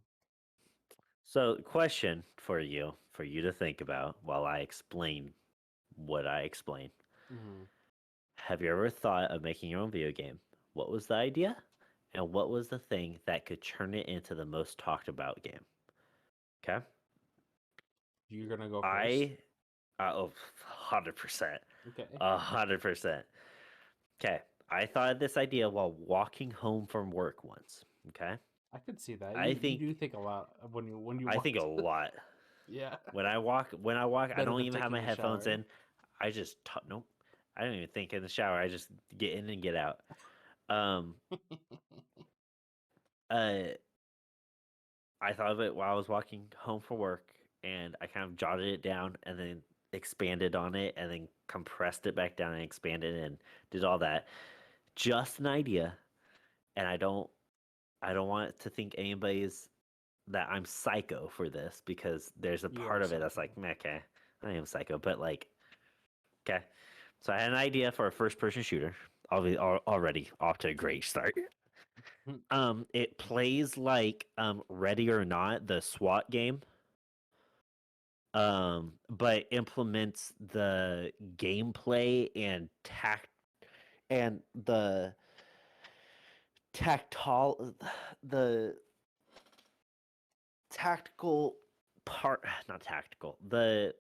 A: So, question for you to think about while I explain what I explain.
B: Hmm.
A: Have you ever thought of making your own video game? What was the idea? And what was the thing that could turn it into the most talked about game? Okay.
B: You're gonna go first.
A: I, oh, 100%.
B: Okay.
A: 100%. Okay. I thought of this idea while walking home from work once. Okay,
B: I could see that.
A: I
B: You do
A: think
B: think a lot when you
A: I think a
B: walked.
A: lot.
B: Yeah.
A: When I walk, I
B: Better
A: don't
B: than
A: even have my
B: taking a
A: headphones
B: shower.
A: in. I just nope. I don't even think in the shower. I just get in and get out. Um, uh, I thought of it while I was walking home from work, and I kind of jotted it down, and then expanded on it, and then compressed it back down and expanded and did all that. Just an idea, and I don't want to think anybody is that I'm psycho for this because there's a
B: You
A: part
B: are
A: of it that's
B: psycho.
A: like, meh, okay, I am psycho, but like, okay. So I had an idea for a first-person shooter. Already off to a great start. It plays like Ready or Not, the SWAT game, but implements the gameplay and and the tactile the tactical part, not tactical, the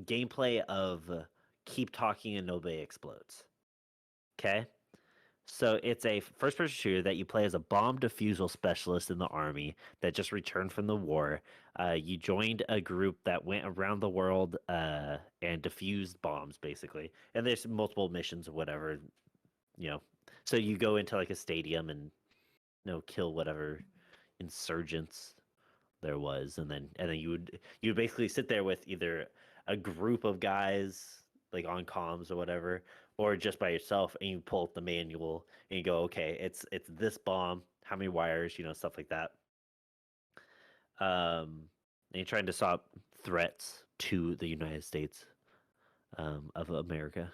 A: gameplay of keep talking and nobody explodes. Okay? So it's a first person shooter that you play as a bomb defusal specialist in the army that just returned from the war. You joined a group that went around the world and defused bombs, basically. And there's multiple missions or whatever, you know. So you go into like a stadium and kill whatever insurgents there was, and then you would basically sit there with either a group of guys like on comms or whatever, or just by yourself, and you pull up the manual and you go, okay, it's this bomb, how many wires, stuff like that. And you're trying to stop threats to the United States of America.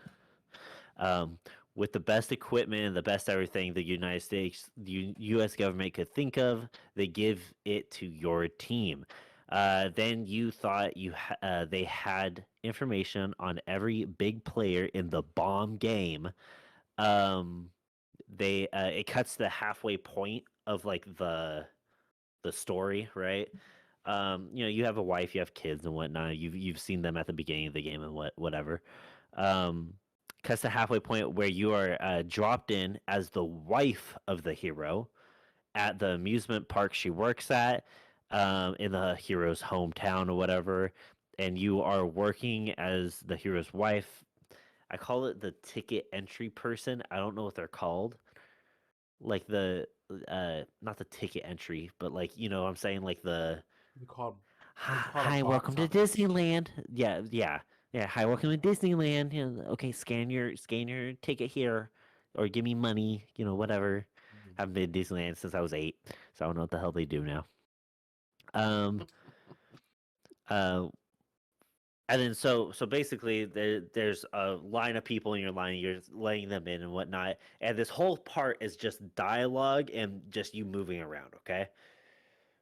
A: Um, with the best equipment and the best everything the United States, the U.S. government could think of, they give it to your team. Then you thought they had information on every big player in the bomb game. Um, they It cuts the halfway point of like the story, right? You have a wife, you have kids and whatnot. You've seen them at the beginning of the game and whatever. Um, Cuts to halfway point where you are dropped in as the wife of the hero at the amusement park she works at, in the hero's hometown or whatever, and you are working as the hero's wife. I call it the ticket entry person. I don't know what they're called. Like the not the ticket entry, but like what I'm saying, like the
B: We call it's
A: hi,
B: called a
A: welcome
B: box
A: to
B: office.
A: Disneyland. Yeah, yeah, yeah. Hi, welcome to Disneyland. Okay, scan your ticket here, or give me money. Whatever. I haven't been to Disneyland since I was 8, so I don't know what the hell they do now. Um, uh, and then so basically there's a line of people in your line. You're letting them in and whatnot, and this whole part is just dialogue and just you moving around. Okay.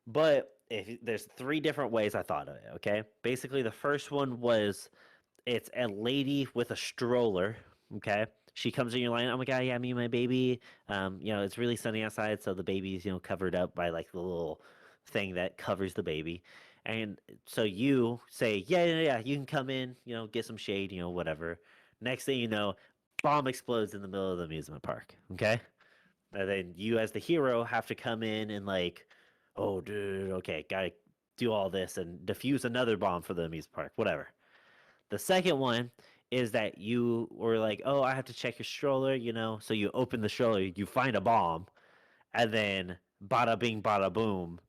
A: But there's three different ways I thought of it. Okay, basically the first one was it's a lady with a stroller. Okay, she comes in your line. Oh my god, yeah, me and my baby. It's really sunny outside, so the baby's covered up by like the little thing that covers the baby. And so you say, yeah, yeah, yeah, you can come in. Get some shade. Whatever. Next thing you know, bomb explodes in the middle of the amusement park. Okay, and then you as the hero have to come in and like, oh dude, okay, gotta do all this and defuse another bomb for the amusement park, whatever. The second one is that you were like, oh, I have to check your stroller, so you open the stroller, you find a bomb, and then bada bing, bada boom,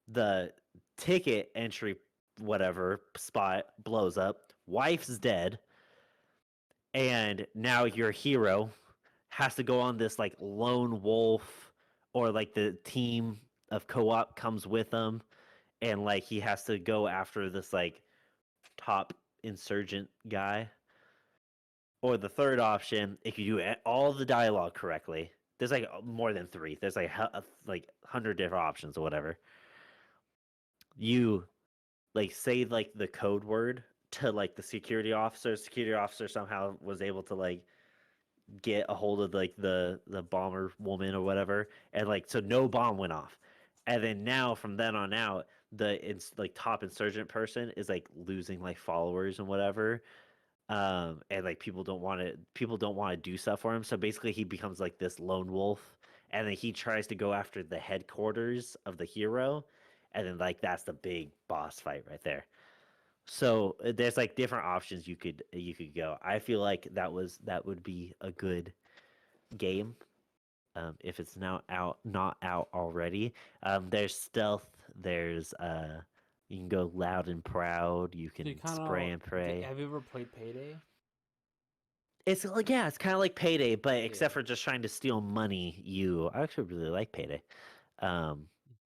A: the ticket entry, whatever spot blows up, wife's dead, and now your hero has to go on this like lone wolf, or like the team of co-op comes with him, and like he has to go after this like top insurgent guy. Or the third option, if you do all the dialogue correctly, there's like more than three. There's like 100 different options or whatever. You like say like the code word to like the security officer. Security officer somehow was able to like get a hold of like the bomber woman or whatever, and like so no bomb went off. And then now from then on out, it's like top insurgent person is like losing like followers and whatever, And like people don't want to do stuff for him. So basically, he becomes like this lone wolf, and then he tries to go after the headquarters of the hero, and then like that's the big boss fight right there. So there's like different options you could go. I feel like that would be a good game if it's now out not out already. There's stealth. There's you can go loud and proud. You
B: So you
A: can
B: kind
A: spray
B: of
A: and pray.
B: have you ever played Payday?
A: It's like yeah, it's kind of like Payday, but
B: Yeah.
A: except for just trying to steal money. I actually really like Payday. Um,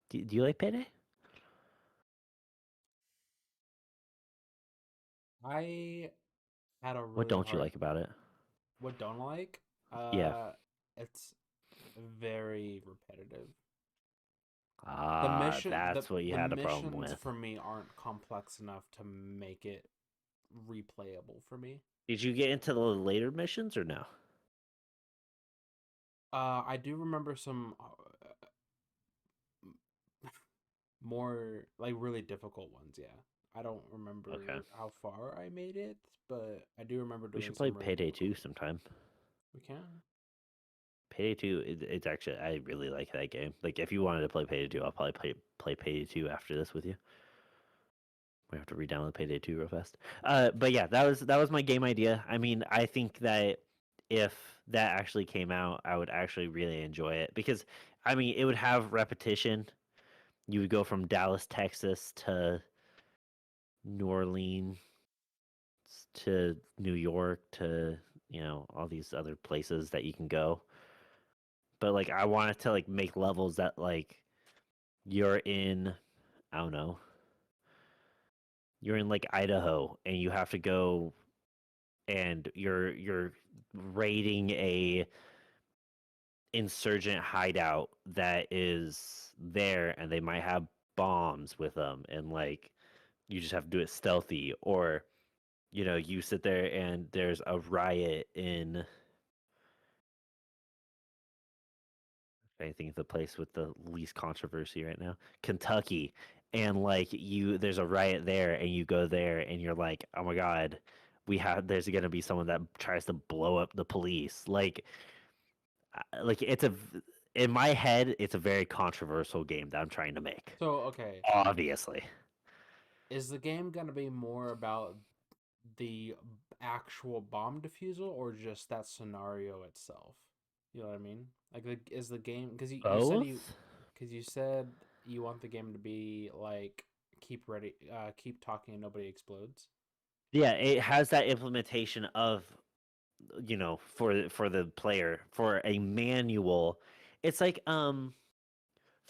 A: do you like Payday?
B: I had a
A: What
B: really
A: don't you
B: hard.
A: like about it?
B: What don't I like?
A: Yeah.
B: It's very repetitive.
A: Ah, that's what you
B: The
A: had a problem
B: missions
A: with.
B: for me aren't complex enough to make it replayable for me.
A: Did you get into the later missions or no?
B: I do remember some more like really difficult ones. Yeah, I don't
A: Okay.
B: remember how far I made it, but I do remember
A: We
B: doing
A: should play
B: some really
A: Payday 2
B: difficult ones.
A: sometime.
B: We can.
A: Payday 2, it's actually I really like that game. Like if you wanted to play Payday 2, I'll probably play Payday 2 after this with you. We have to re-download Payday 2 real fast. But yeah, that was my game idea. I mean, I think that if that actually came out, I would actually really enjoy it because I mean, it would have repetition. You would go from Dallas, Texas to New Orleans to New York to, all these other places that you can go. But like I wanted to like make levels that like you're in I don't know, you're in like Idaho and you have to go and you're raiding a insurgent hideout that is there and they might have bombs with them and like you just have to do it stealthy or you sit there and there's a riot in I think the place with the least controversy right now, Kentucky, and like there's a riot there, and you go there, and you're like, oh my god, there's gonna be someone that tries to blow up the police, like in my head, it's a very controversial game that I'm trying to make,
B: So okay,
A: obviously.
B: is the game gonna be more about the actual bomb defusal or just that scenario itself? You know what I mean? Is the game because
A: Both.
B: you said you want the game to be like keep talking and nobody explodes.
A: Yeah, it has that implementation of for the player for a manual. It's like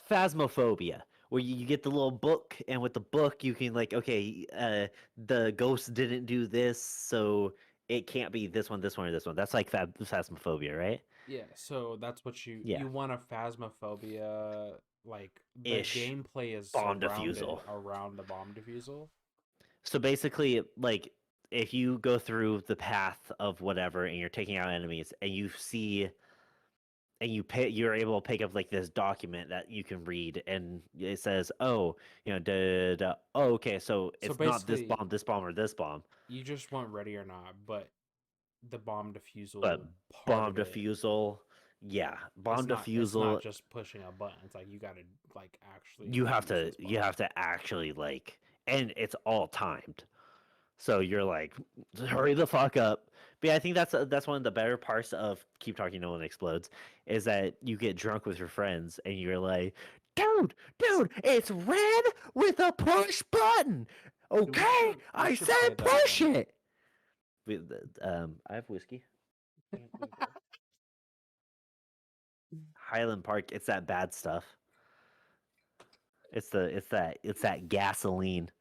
A: Phasmophobia, where you get the little book, and with the book you can like, okay, the ghost didn't do this, so it can't be this one, this one, or this one. That's like Phasmophobia, right?
B: Yeah, so that's what
A: Yeah,
B: you want a phasmophobia like the
A: ish
B: gameplay is
A: bomb
B: surrounded
A: defusal.
B: around the bomb defusal.
A: So basically, like if you go through the path of whatever, and you're taking out enemies, and you see and you're able to pick up like this document that you can read and it says oh oh okay, so
B: So
A: it's not
B: basically,
A: this bomb or this bomb,
B: you just want ready or not, but the bomb
A: but
B: defusal part
A: bomb
B: of it,
A: defusal, yeah, bomb
B: it's not
A: defusal,
B: just pushing a button. It's like you got to like actually
A: you have
B: defuse
A: to
B: this bomb.
A: actually like, and it's all timed. So you're like, hurry the fuck up. But yeah, I think that's one of the better parts of Keep Talking No One Explodes is that you get drunk with your friends and you're like, dude, it's red with a push button.
B: Dude,
A: Okay,
B: we
A: I
B: should play
A: said
B: that
A: push
B: again.
A: it. I have whiskey. Highland Park. It's that bad stuff. It's that gasoline.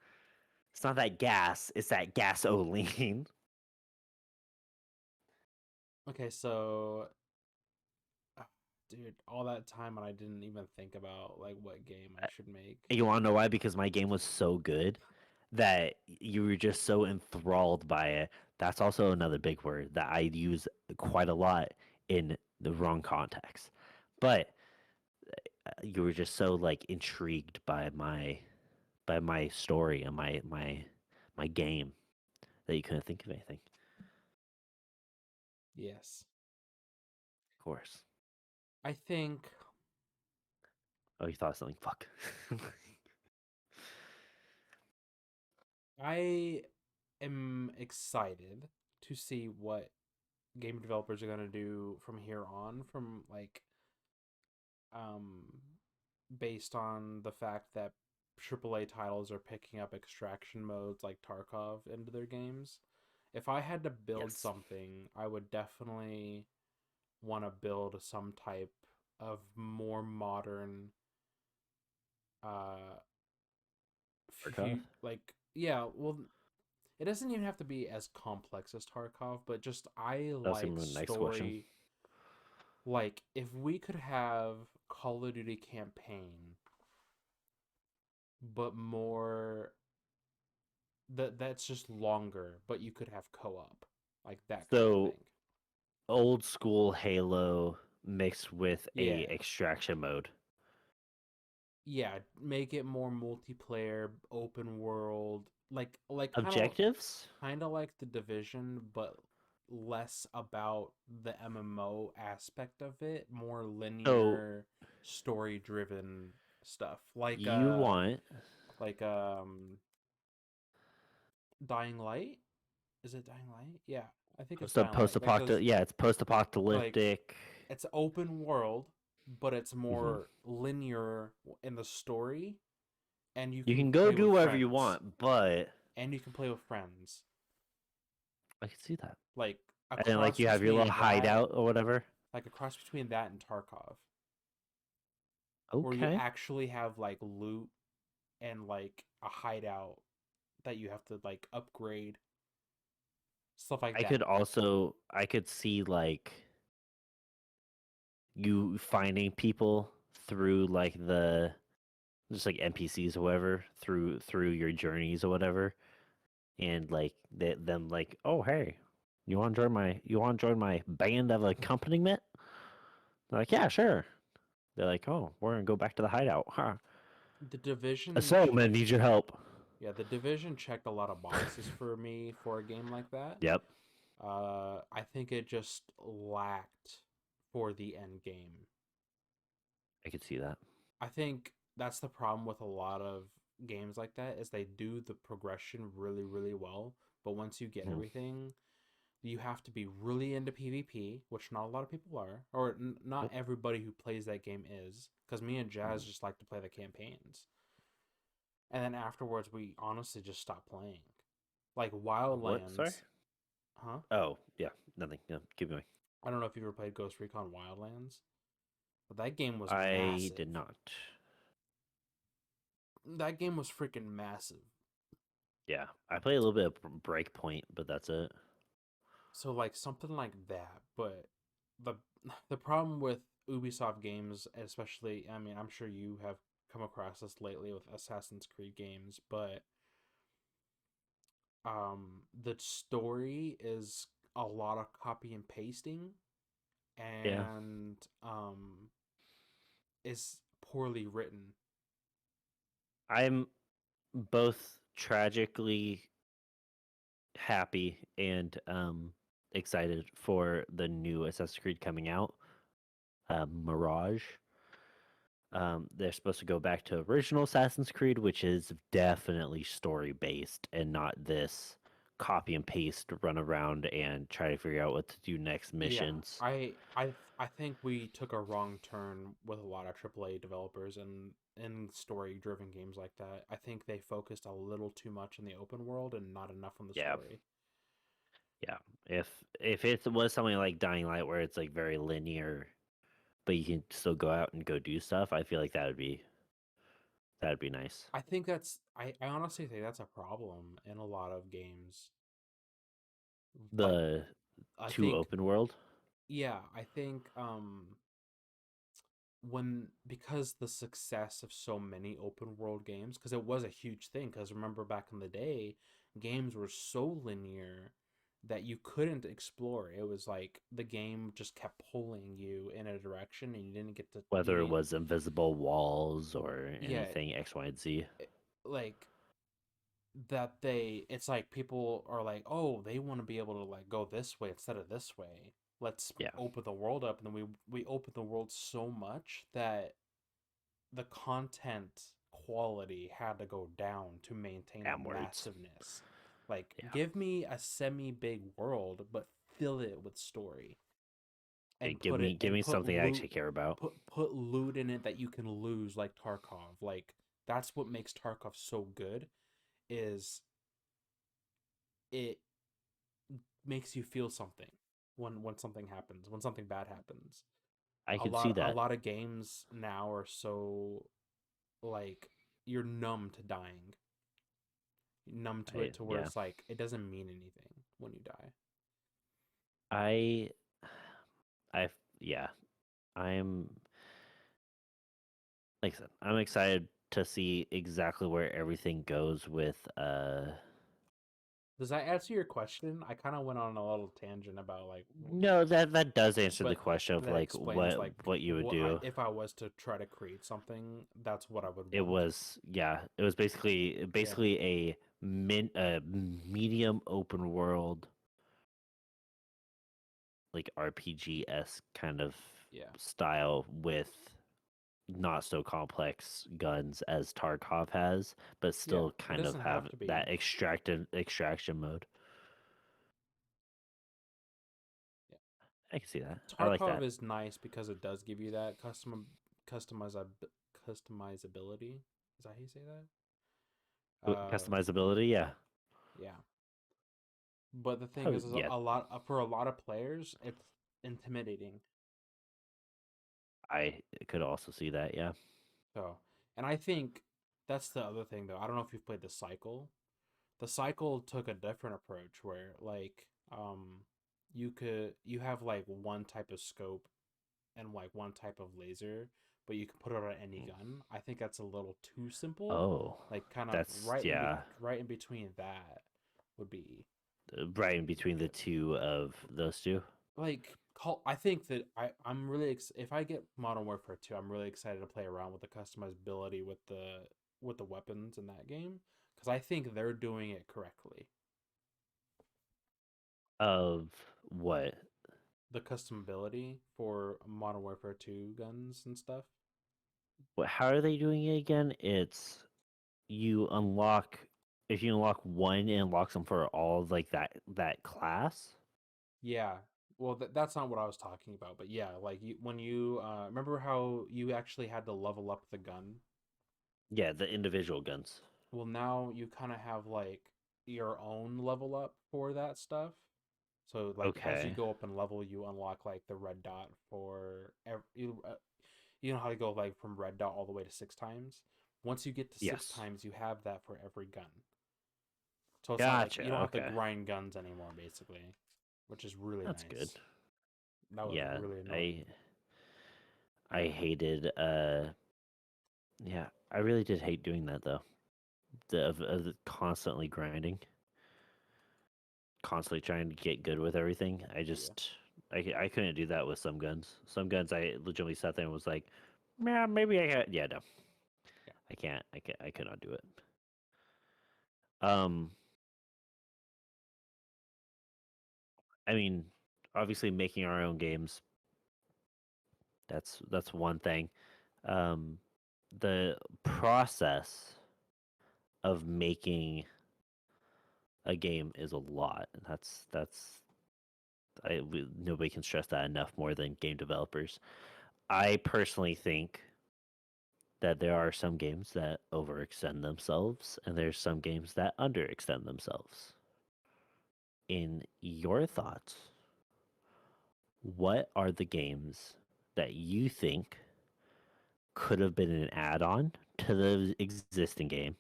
A: It's not that gas. It's that gasoline.
B: Okay, so dude, all that time and I didn't even think about like what game I should make.
A: You want to know why? Because my game was so good that you were just so enthralled by it. That's also another big word that I use quite a lot in the wrong context. But you were just so like intrigued by my story and my game that you couldn't think of anything.
B: Yes.
A: Of course.
B: I think
A: Oh, you thought of something? Fuck.
B: I am excited to see what game developers are going to do from here on, from like um based on the fact that AAA titles are picking up extraction modes like Tarkov into their games. If I had to build
A: Yes.
B: something, I would definitely want to build some type of more modern uh
A: Tarkov?
B: like yeah, well, it doesn't even have to be as complex as Tarkov, but just I
A: That was
B: like
A: even a nice question.
B: story. Like if we could have Call of Duty campaign, but more that's just longer, but you could have co-op, like that kind of
A: So
B: thing.
A: old school Halo mixed with a
B: Yeah,
A: extraction mode.
B: yeah, make it more multiplayer, open world, like
A: Objectives?
B: kind of like the Division, but less about the MMO aspect of it, more
A: So
B: linear, story driven stuff,
A: you want
B: like Dying Light. Is it Dying Light? Yeah, I think it's Dying Light. Like those,
A: yeah, it's post
B: like
A: apocalyptic.
B: it's open world, but it's
A: Hmm.
B: more linear in the story, and you
A: You
B: can
A: can go
B: play
A: do
B: with
A: whatever you
B: friends,
A: want, but
B: and you can play with friends,
A: I can see that.
B: like a
A: And then like
B: cross
A: you have your little
B: between that,
A: hideout or whatever.
B: like a cross between that and Tarkov, where you
A: Okay.
B: actually have like loot and like a hideout that you have to like upgrade, stuff like that.
A: I could see like you finding people through like the just like NPCs or whatever through your journeys or whatever, and like them like, oh hey, you want to join my band of accompaniment? They're like, yeah, sure. They're like, oh, we're gonna go back to the hideout, huh?
B: The Division
A: So I'm gonna
B: checked,
A: need your help.
B: yeah, the Division checked a lot of boxes for me for a game like that.
A: Yep,
B: I think it just lacked for the end game.
A: I could see that.
B: I think that's the problem with a lot of games like that is they do the progression really, really well, but once you get
A: Mhm.
B: everything, you have to be really into PvP, which not a lot of people are, or not
A: Nope.
B: everybody who plays that game is, because me and Jazz
A: Mhm.
B: just like to play the campaigns. And then afterwards, we honestly just stopped playing. Like
A: What? Sorry.
B: Wildlands, huh?
A: Oh yeah, nothing. No, keep going.
B: I don't know if you ever played Ghost Recon Wildlands, but that game was
A: I did
B: massive.
A: not.
B: That game was freaking massive.
A: Yeah, I play a little bit of Breakpoint, but that's it.
B: So like something like that, but the the problem with Ubisoft games, especially, I mean, I'm sure you have come across this lately with Assassin's Creed games, but the story is a lot of copy and pasting
A: Yeah,
B: and is poorly written.
A: I'm both tragically happy and excited for the new Assassin's Creed coming out, Mirage. They're supposed to go back to original Assassin's Creed, which is definitely story based and not this copy and paste run around and try to figure out what to do next
B: Yeah,
A: missions.
B: I think we took a wrong turn with a lot of AAA developers and in story driven games like that. I think they focused a little too much in the open world and not enough on the
A: Yeah,
B: story.
A: yeah. If it was something like Dying Light where it's like very linear, but you can still go out and go do stuff, I feel like that'd be nice.
B: I think I honestly think that's a problem in a lot of games. Like
A: The
B: I
A: two
B: think
A: open world.
B: yeah, I think when because the success of so many open world games, because it was a huge thing, because remember back in the day games were so linear that you couldn't explore. It was like the game just kept pulling you in a direction and you didn't get to you
A: Whether it
B: didn't
A: was invisible walls or
B: yeah
A: anything X, Y, and Z.
B: like it's like people are like, oh, they want to be able to like go this way instead of this way. Let's
A: Yeah.
B: open the world up, and then we open the world so much that the content quality had to go down to maintain the
A: Downwards.
B: massiveness. Like,
A: Yeah.
B: give me a semi big world, but fill it with story and
A: Give
B: put
A: me
B: it
A: give
B: and
A: me
B: put
A: something I
B: loot
A: actually care about.
B: put loot in it that you can lose like Tarkov. Like that's what makes Tarkov so good is it makes you feel something when something happens, when something bad happens.
A: I
B: A
A: could see
B: lot a
A: that.
B: lot of games now are so like you're numb to dying. Numb to it to where
A: Yeah.
B: it's like it doesn't mean anything when you die.
A: I I yeah. I'm like I said, I'm excited to see exactly where everything goes with
B: Does that answer your question? I kind of went on a little tangent about like
A: no, that does answer the
B: but
A: question of
B: that
A: like
B: explains like
A: what you would
B: what I
A: do.
B: if I was to try to create something, that's what I would
A: It
B: want.
A: was yeah, it was
B: Yeah,
A: basically a medium open world like RPG-esque kind of
B: yeah,
A: style with not so complex guns as Tarkov has, but
B: yeah.
A: still
B: It
A: kind of
B: doesn't have
A: have
B: to be.
A: that extraction mode.
B: Yeah.
A: I can see that. I like
B: Tarkov
A: that.
B: is nice because it does give you that customizab customizability. Is that how you say that?
A: Customizability, yeah.
B: Yeah. But the thing
A: Oh,
B: is
A: yeah.
B: a lot for a lot of players, it's intimidating.
A: I could also see that, yeah.
B: So, and I think that's the other thing though. I don't know if you've played the cycle. The cycle took a different approach where like you have like one type of scope and like one type of laser, but you can put it on any
A: Mm.
B: gun. I think that's a little too simple.
A: Oh,
B: Like kind of
A: that's yeah,
B: right in between that would be
A: right in between the
B: good.
A: two of those two.
B: Like call I think that I'm really if I get Modern Warfare 2, I'm really excited to play around with the customizability with the weapons in that game cuz I think they're doing it correctly.
A: Of what?
B: The customability for Modern Warfare 2 guns and stuff.
A: What? How are they doing it again? It's you unlock if you unlock one, it unlocks them for all of, like that class.
B: Yeah. Well, that's not what I was talking about, but yeah, like when you remember how you actually had to level up the gun.
A: Yeah, the individual guns.
B: Well, now you kind of have like your own level up for that stuff. So like as you
A: Okay.
B: go up in level, you unlock like the red dot for you know how to go like from red dot all the way to 6 times. Once you get to six
A: Yes.
B: times, you have that for every gun. So it's not like you
A: Gotcha.
B: don't have to
A: Okay.
B: grind guns anymore, basically, which is really
A: That's good.
B: nice. That was
A: Yeah,
B: really annoying.
A: I hated yeah, I really did hate doing that though. Of the constantly grinding, constantly trying to get good with everything.
B: Yeah,
A: I couldn't do that with some guns. Some guns I legitimately sat there and was like, yeah, maybe I can. Yeah, no,
B: yeah.
A: I can't. I cannot do it. Um, I mean, obviously making our own games. That's one thing. Um, the process of making a game is a lot. Nobody can stress that enough more than game developers. I personally think that there are some games that overextend themselves and there's some games that underextend themselves. In your thoughts, what are the games that you think could have been an add-on to the existing game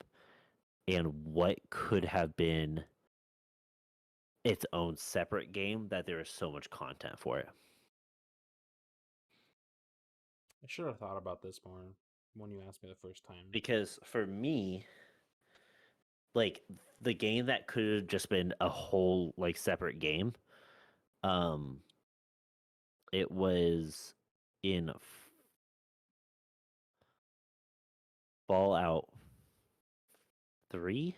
A: and what could have been its own separate game that there is so much content for it?
B: I should have thought about this more when you asked me the first time.
A: Because for me, like the game that could have just been a whole like separate game, um it was in Fallout 3,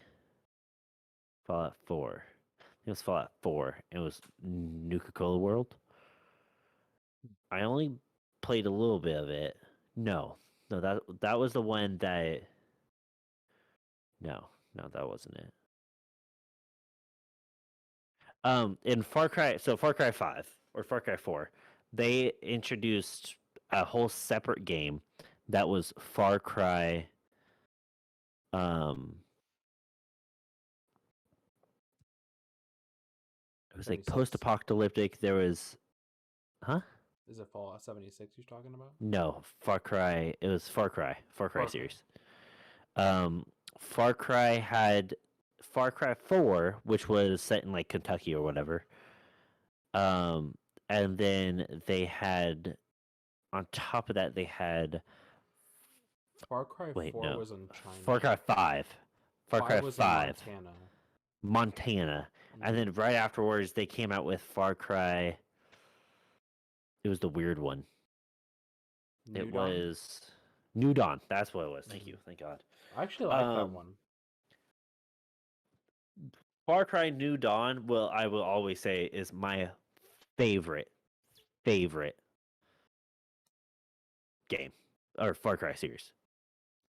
A: Fallout 4. It was Fallout 4. It was Nuka Cola World. I only played a little bit of it. No, no, that was the one that. No, no, that wasn't it. In Far Cry 5 or Far Cry 4, they introduced a whole separate game that was Far Cry. Um, it was like
B: 76?
A: post-apocalyptic. There was, huh?
B: Is it Fallout 76 you're talking about?
A: No, Far Cry. It was Far Cry
B: Far Cry.
A: series. Um, Far Cry had Far Cry 4, which was set in like Kentucky or whatever. Um, and then they had on top of that they had
B: Far Cry
A: wait
B: 4
A: no
B: was in
A: Far Cry
B: China.
A: 5, Far
B: 5
A: Cry
B: was in
A: 5,
B: Montana.
A: Montana, and
B: Hmm.
A: then right afterwards they came out with Far Cry. It was the weird one. It
B: New Dawn?
A: was New Dawn. That's what it was. Thank
B: Hmm.
A: you. Thank God.
B: I actually like that
A: Um,
B: one.
A: Far Cry New Dawn, well, I will always say is my favorite, favorite game or Far Cry series.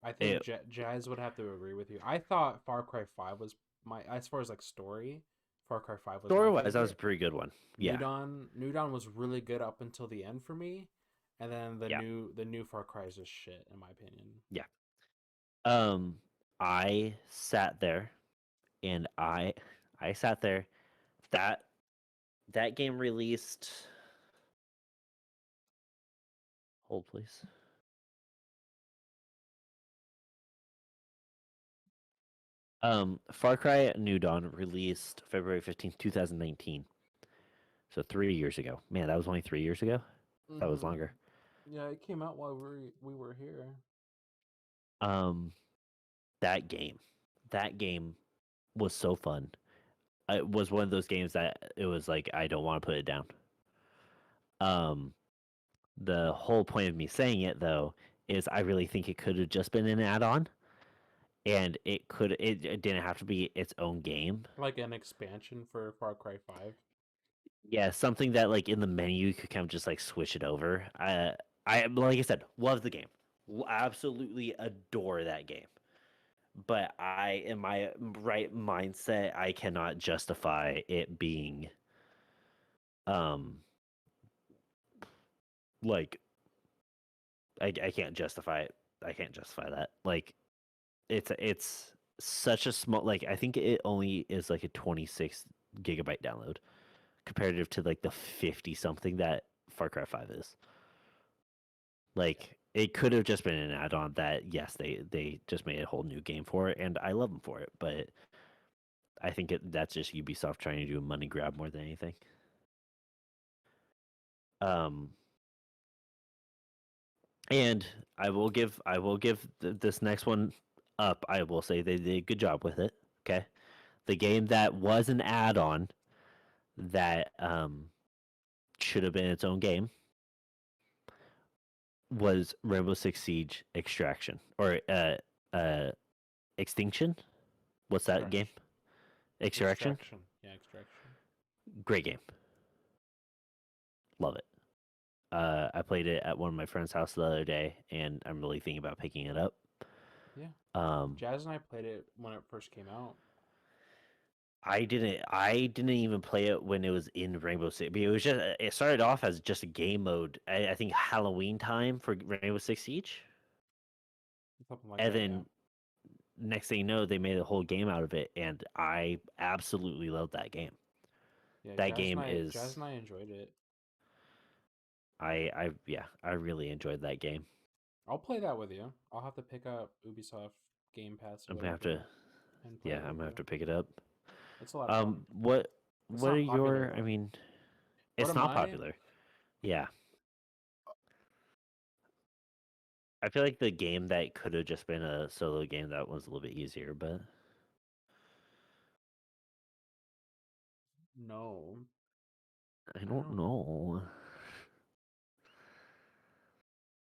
B: I think
A: It
B: Jazz would have to agree with you. I thought Far Cry 5 was my, as far as like story, Far Cry 5 was
A: story
B: my
A: wise, that was a
B: favorite.
A: pretty good one.
B: New
A: Yeah,
B: Dawn, New Dawn was really good up until the end for me, and then
A: yeah,
B: the new Far Cry is just shit in my opinion.
A: yeah. Um, I sat there and I sat there. That that game released. Hold please. Far Cry New Dawn released February 15th, 2019. So 3 years ago. Man, that was only 3 years ago. That was
B: Mm-hmm.
A: longer.
B: Yeah, it came out while we were here.
A: Um, that game, that game was so fun. It was one of those games that it was like I don't want to put it down. Um, the whole point of me saying it though is I really think it could have just been an add-on, and it didn't have to be its own game.
B: Like an expansion for Far Cry 5.
A: Yeah, something that like in the menu you could kind of just like switch it over. I like I said, love the game, absolutely adore that game. But I, in my right mindset, I cannot justify it being um like I can't justify it. I can't justify that. Like it's such a small like I think it only is like a 26 GB download comparative to like the 50 something that Far Cry 5 is. Like it could have just been an add-on that yes, they just made a whole new game for it and I love them for it, but I think that's just Ubisoft trying to do a money grab more than anything. Um and I will give this next one up. I will say they did a good job with it. Okay. The game that was an add-on that should have been its own game was Rainbow Six Siege Extraction or Extinction. What's that game?
B: Extraction.
A: Extraction.
B: Extraction. Yeah, Extraction.
A: Great game. Love it. I played it at one of my friend's house the other day, and I'm really thinking about picking it up.
B: Yeah.
A: Um,
B: Jazz and I played it when it first came out.
A: I didn't even play it when it was in Rainbow Six. It was just it started off as just a game mode. I think Halloween time for Rainbow Six Siege,
B: Something like
A: and
B: that, yeah.
A: then next thing you know, they made a whole game out of it, and I absolutely love that game.
B: Yeah,
A: That game
B: Jazz
A: is
B: and I enjoyed it.
A: I yeah I really enjoyed that game.
B: I'll play that with you. I'll have to pick up Ubisoft Game Pass or
A: I'm gonna have to
B: whatever and play
A: yeah
B: it
A: I'm
B: with
A: gonna have
B: you.
A: to pick it up.
B: It's a lot of fun.
A: What
B: It's
A: what are
B: not popular
A: your? I
B: though.
A: mean,
B: What
A: it's
B: am
A: not
B: I?
A: popular. Yeah, I feel like the game that could have just been a solo game that was a little bit easier, but
B: No.
A: I
B: I
A: don't
B: don't
A: know.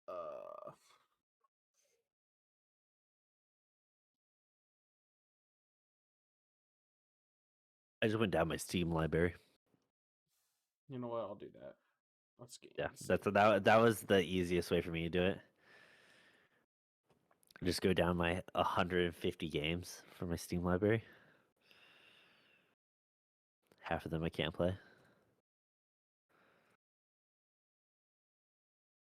B: uh
A: I just went down my Steam library.
B: you know what? I'll do that. Let's
A: Yeah,
B: games.
A: that was the easiest way for me to do it. Just go down my 150 games from my Steam library. Half of them I can't play.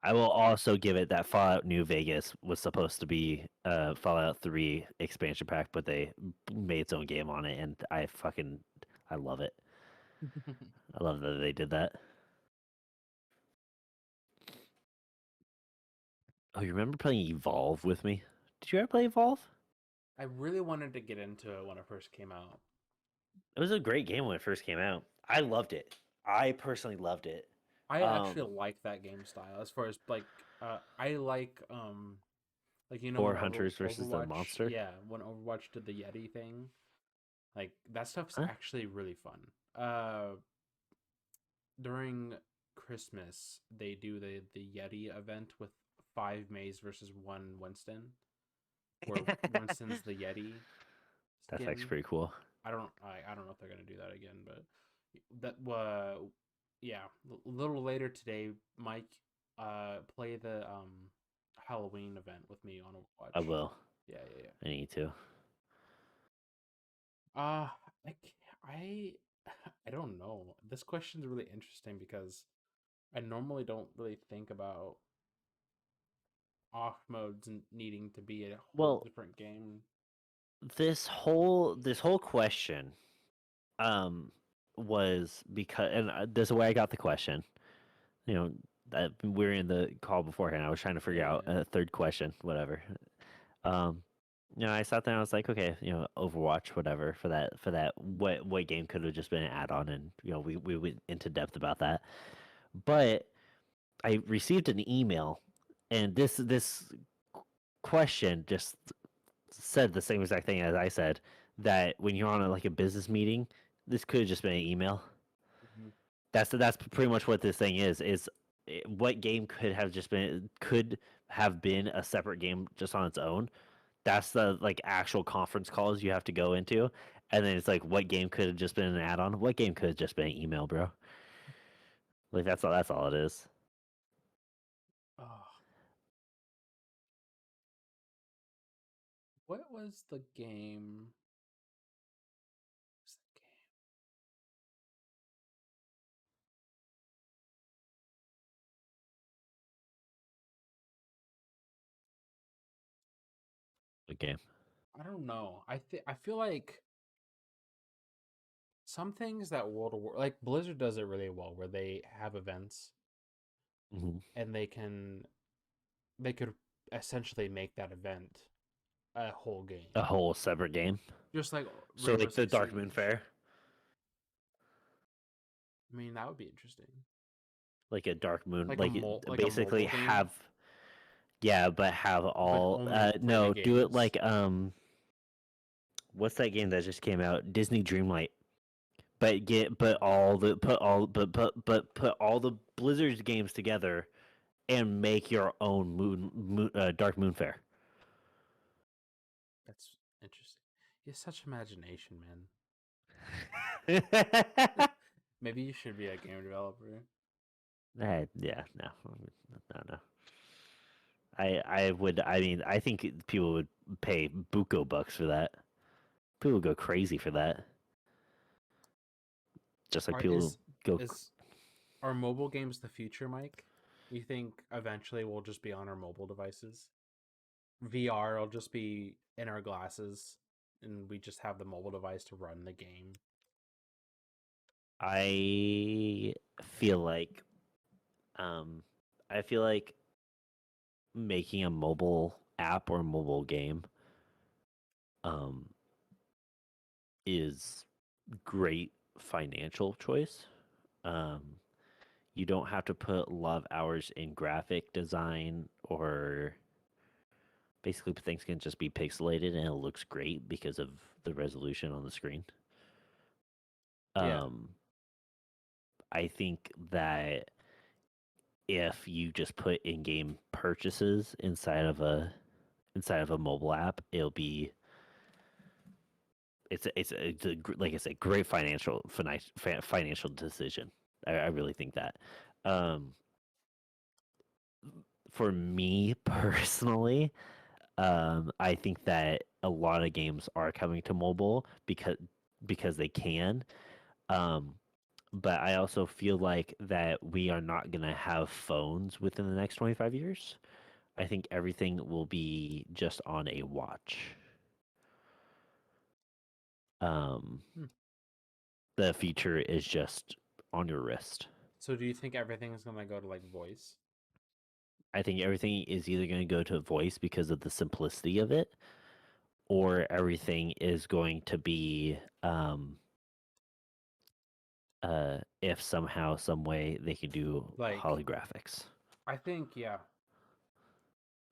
A: I will also give it that Fallout New Vegas was supposed to be Fallout 3 expansion pack, but they made its own game on it, and I love it. I love that they did that. Oh, you remember playing Evolve with me? Did you ever play Evolve?
B: I really wanted to get into it when it first came out.
A: It was a great game when it first came out. I loved it. I personally loved it.
B: I actually
A: Um,
B: like that game style as far as I like
A: Boar
B: when
A: Hunters versus the
B: Overwatch,
A: Monster.
B: yeah, when Overwatch did the Yeti thing, like that stuff's
A: Huh?
B: actually really fun. During Christmas, they do the Yeti event with 5 Mays versus one Winston, where Winston's the Yeti
A: That's actually
B: skin.
A: pretty cool.
B: I don't know if they're gonna do that again, but that yeah. A little later today, Mike, play the Halloween event with me on
A: I
B: Overwatch.
A: will.
B: Yeah, yeah,
A: I need to.
B: yeah. I I I don't know. This question's really interesting because I normally don't really think about off modes needing to be a whole
A: Well,
B: different game.
A: this whole question um was because, and this is the way I got the question. You know, that we were in the call beforehand. I was trying to figure out
B: Yeah.
A: a third question, whatever. Um, I sat there and I was like, okay, Overwatch, whatever. For that, what game could have just been an add-on, and we went into depth about that. But I received an email, and this question just said the same exact thing as I said, that when you're on like a business meeting, this could have just been an email.
B: Mhm.
A: That's pretty much what this thing is. What game could have been a separate game just on its own. That's the like actual conference calls you have to go into, and then it's like what game could have just been an add-on. What game could have just been an email, bro? Like that's all it is.
B: Oh, what was the game? What's the game?
A: A game.
B: I don't know. I feel like some things that World of War, like Blizzard does it really well, where they have events
A: Hmm.
B: and they could essentially make that event a whole game,
A: A whole separate game.
B: just like
A: So
B: Rainbow
A: like the
B: Six
A: Dark Moon
B: Siege.
A: Fair,
B: I mean, that would be interesting,
A: like a Dark Moon,
B: like
A: like
B: like a
A: basically
B: mobile game,
A: have, yeah, but have
B: but
A: all
B: only
A: no, do it
B: Renegades.
A: like what's that game that just came out? Disney Dreamlight. But put all the Blizzard's games together and make your own Dark Moon Fair.
B: That's interesting. You have such imagination, man. Maybe you should be a game developer.
A: Yeah, no, no. I would. I mean, I think people would pay buco bucks for that. People would go crazy for that. Just like
B: Are
A: people go.
B: is are mobile games the future, Mike? You think eventually we'll just be on our mobile devices? VR will just be in our glasses and we just have the mobile device to run the game.
A: I feel like, um, I feel like making a mobile app or a mobile game, um, is great financial choice. Um, you don't have to put a lot of hours in graphic design, or basically things can just be pixelated and it looks great because of the resolution on the screen.
B: Yeah.
A: Um, I think that if you just put in-game purchases inside of a mobile app, like I said, great financial decision. I really think that. for me personally, I think that a lot of games are coming to mobile because they can. Um, but I also feel like that we are not gonna have phones within the next 25 years. I think everything will be just on a watch. Um,
B: Hmm.
A: the feature is just on your wrist.
B: So do you think everything is gonna go to like voice?
A: I think everything is either going to go to voice because of the simplicity of it, or everything is going to be if somehow, some way they can do
B: Like,
A: holographics.
B: I think, yeah,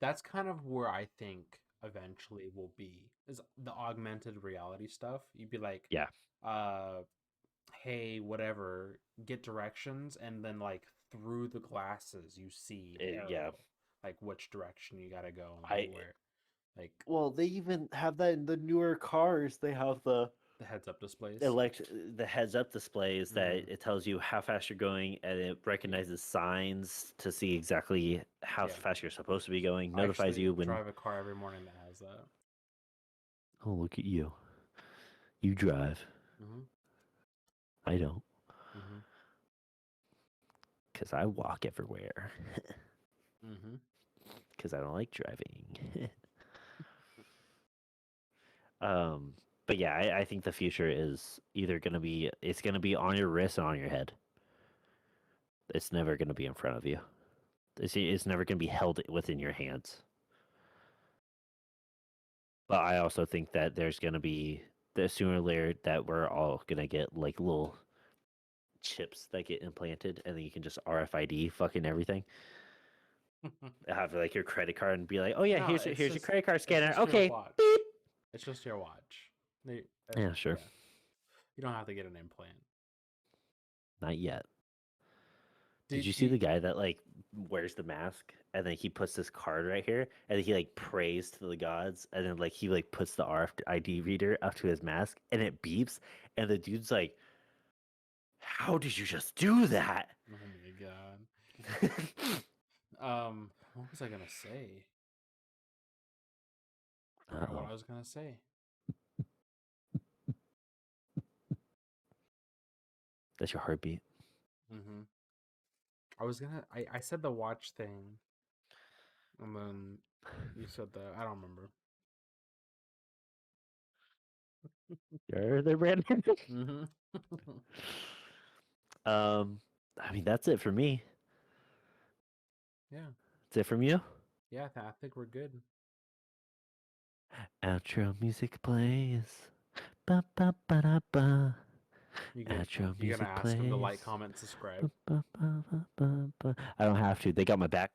B: that's kind of where I think eventually will be is the augmented reality stuff. You'd be like,
A: Yeah,
B: uh, hey, whatever, get directions, and then like through the glasses you see the
A: yeah.
B: arrow, like which direction you gotta go and like
A: I
B: where, like
A: well, they even have that in the newer cars. They have
B: the heads up displays.
A: elect the heads up displays that
B: Mm-hmm.
A: it tells you how fast you're going, and it
B: Yeah,
A: recognizes signs to see exactly how
B: yeah.
A: fast you're supposed to be going.
B: I
A: Notifies
B: actually
A: you when.
B: drive a car every morning that has that.
A: Oh, look at you! You drive.
B: Mm-hmm.
A: I don't,
B: Mm-hmm.
A: because I walk everywhere.
B: Mm-hmm.
A: Because I don't like driving. um, but yeah, I think the future is either gonna be it's gonna be on your wrist and on your head. It's never gonna be in front of you. It's never gonna be held within your hands. But I also think that there's gonna be the sooner or later that we're all gonna get like little chips that get implanted, and then you can just RFID fucking everything. Have like your credit card and be like, oh yeah,
B: No,
A: here's your credit card
B: it's
A: scanner.
B: just your
A: Okay,
B: watch.
A: beep.
B: It's just your watch.
A: Yeah, sure.
B: Yeah, you don't have to get an implant.
A: Not yet. Did you
B: Did
A: see
B: you?
A: the guy that like wears the mask and then he puts this card right here and then he like prays to the gods and then like he like puts the RFID reader up to his mask and it beeps and the dude's like, "How did you just do that?"
B: Oh my god. What was I gonna say? Forgot what
A: Uh-oh.
B: I was gonna say.
A: That's your heartbeat.
B: Mm-hmm. I said the watch thing, and then you said the I don't remember.
A: You're the random.
B: Mm-hmm.
A: um, I mean that's it for me.
B: Yeah,
A: That's it from you.
B: yeah. I think we're good.
A: Outro music plays. Ba ba ba da ba. Outro
B: You gonna
A: music
B: ask him to
A: plays.
B: like, comment, subscribe?
A: Ba, ba, ba, ba, ba, ba. I don't have to. They got my back.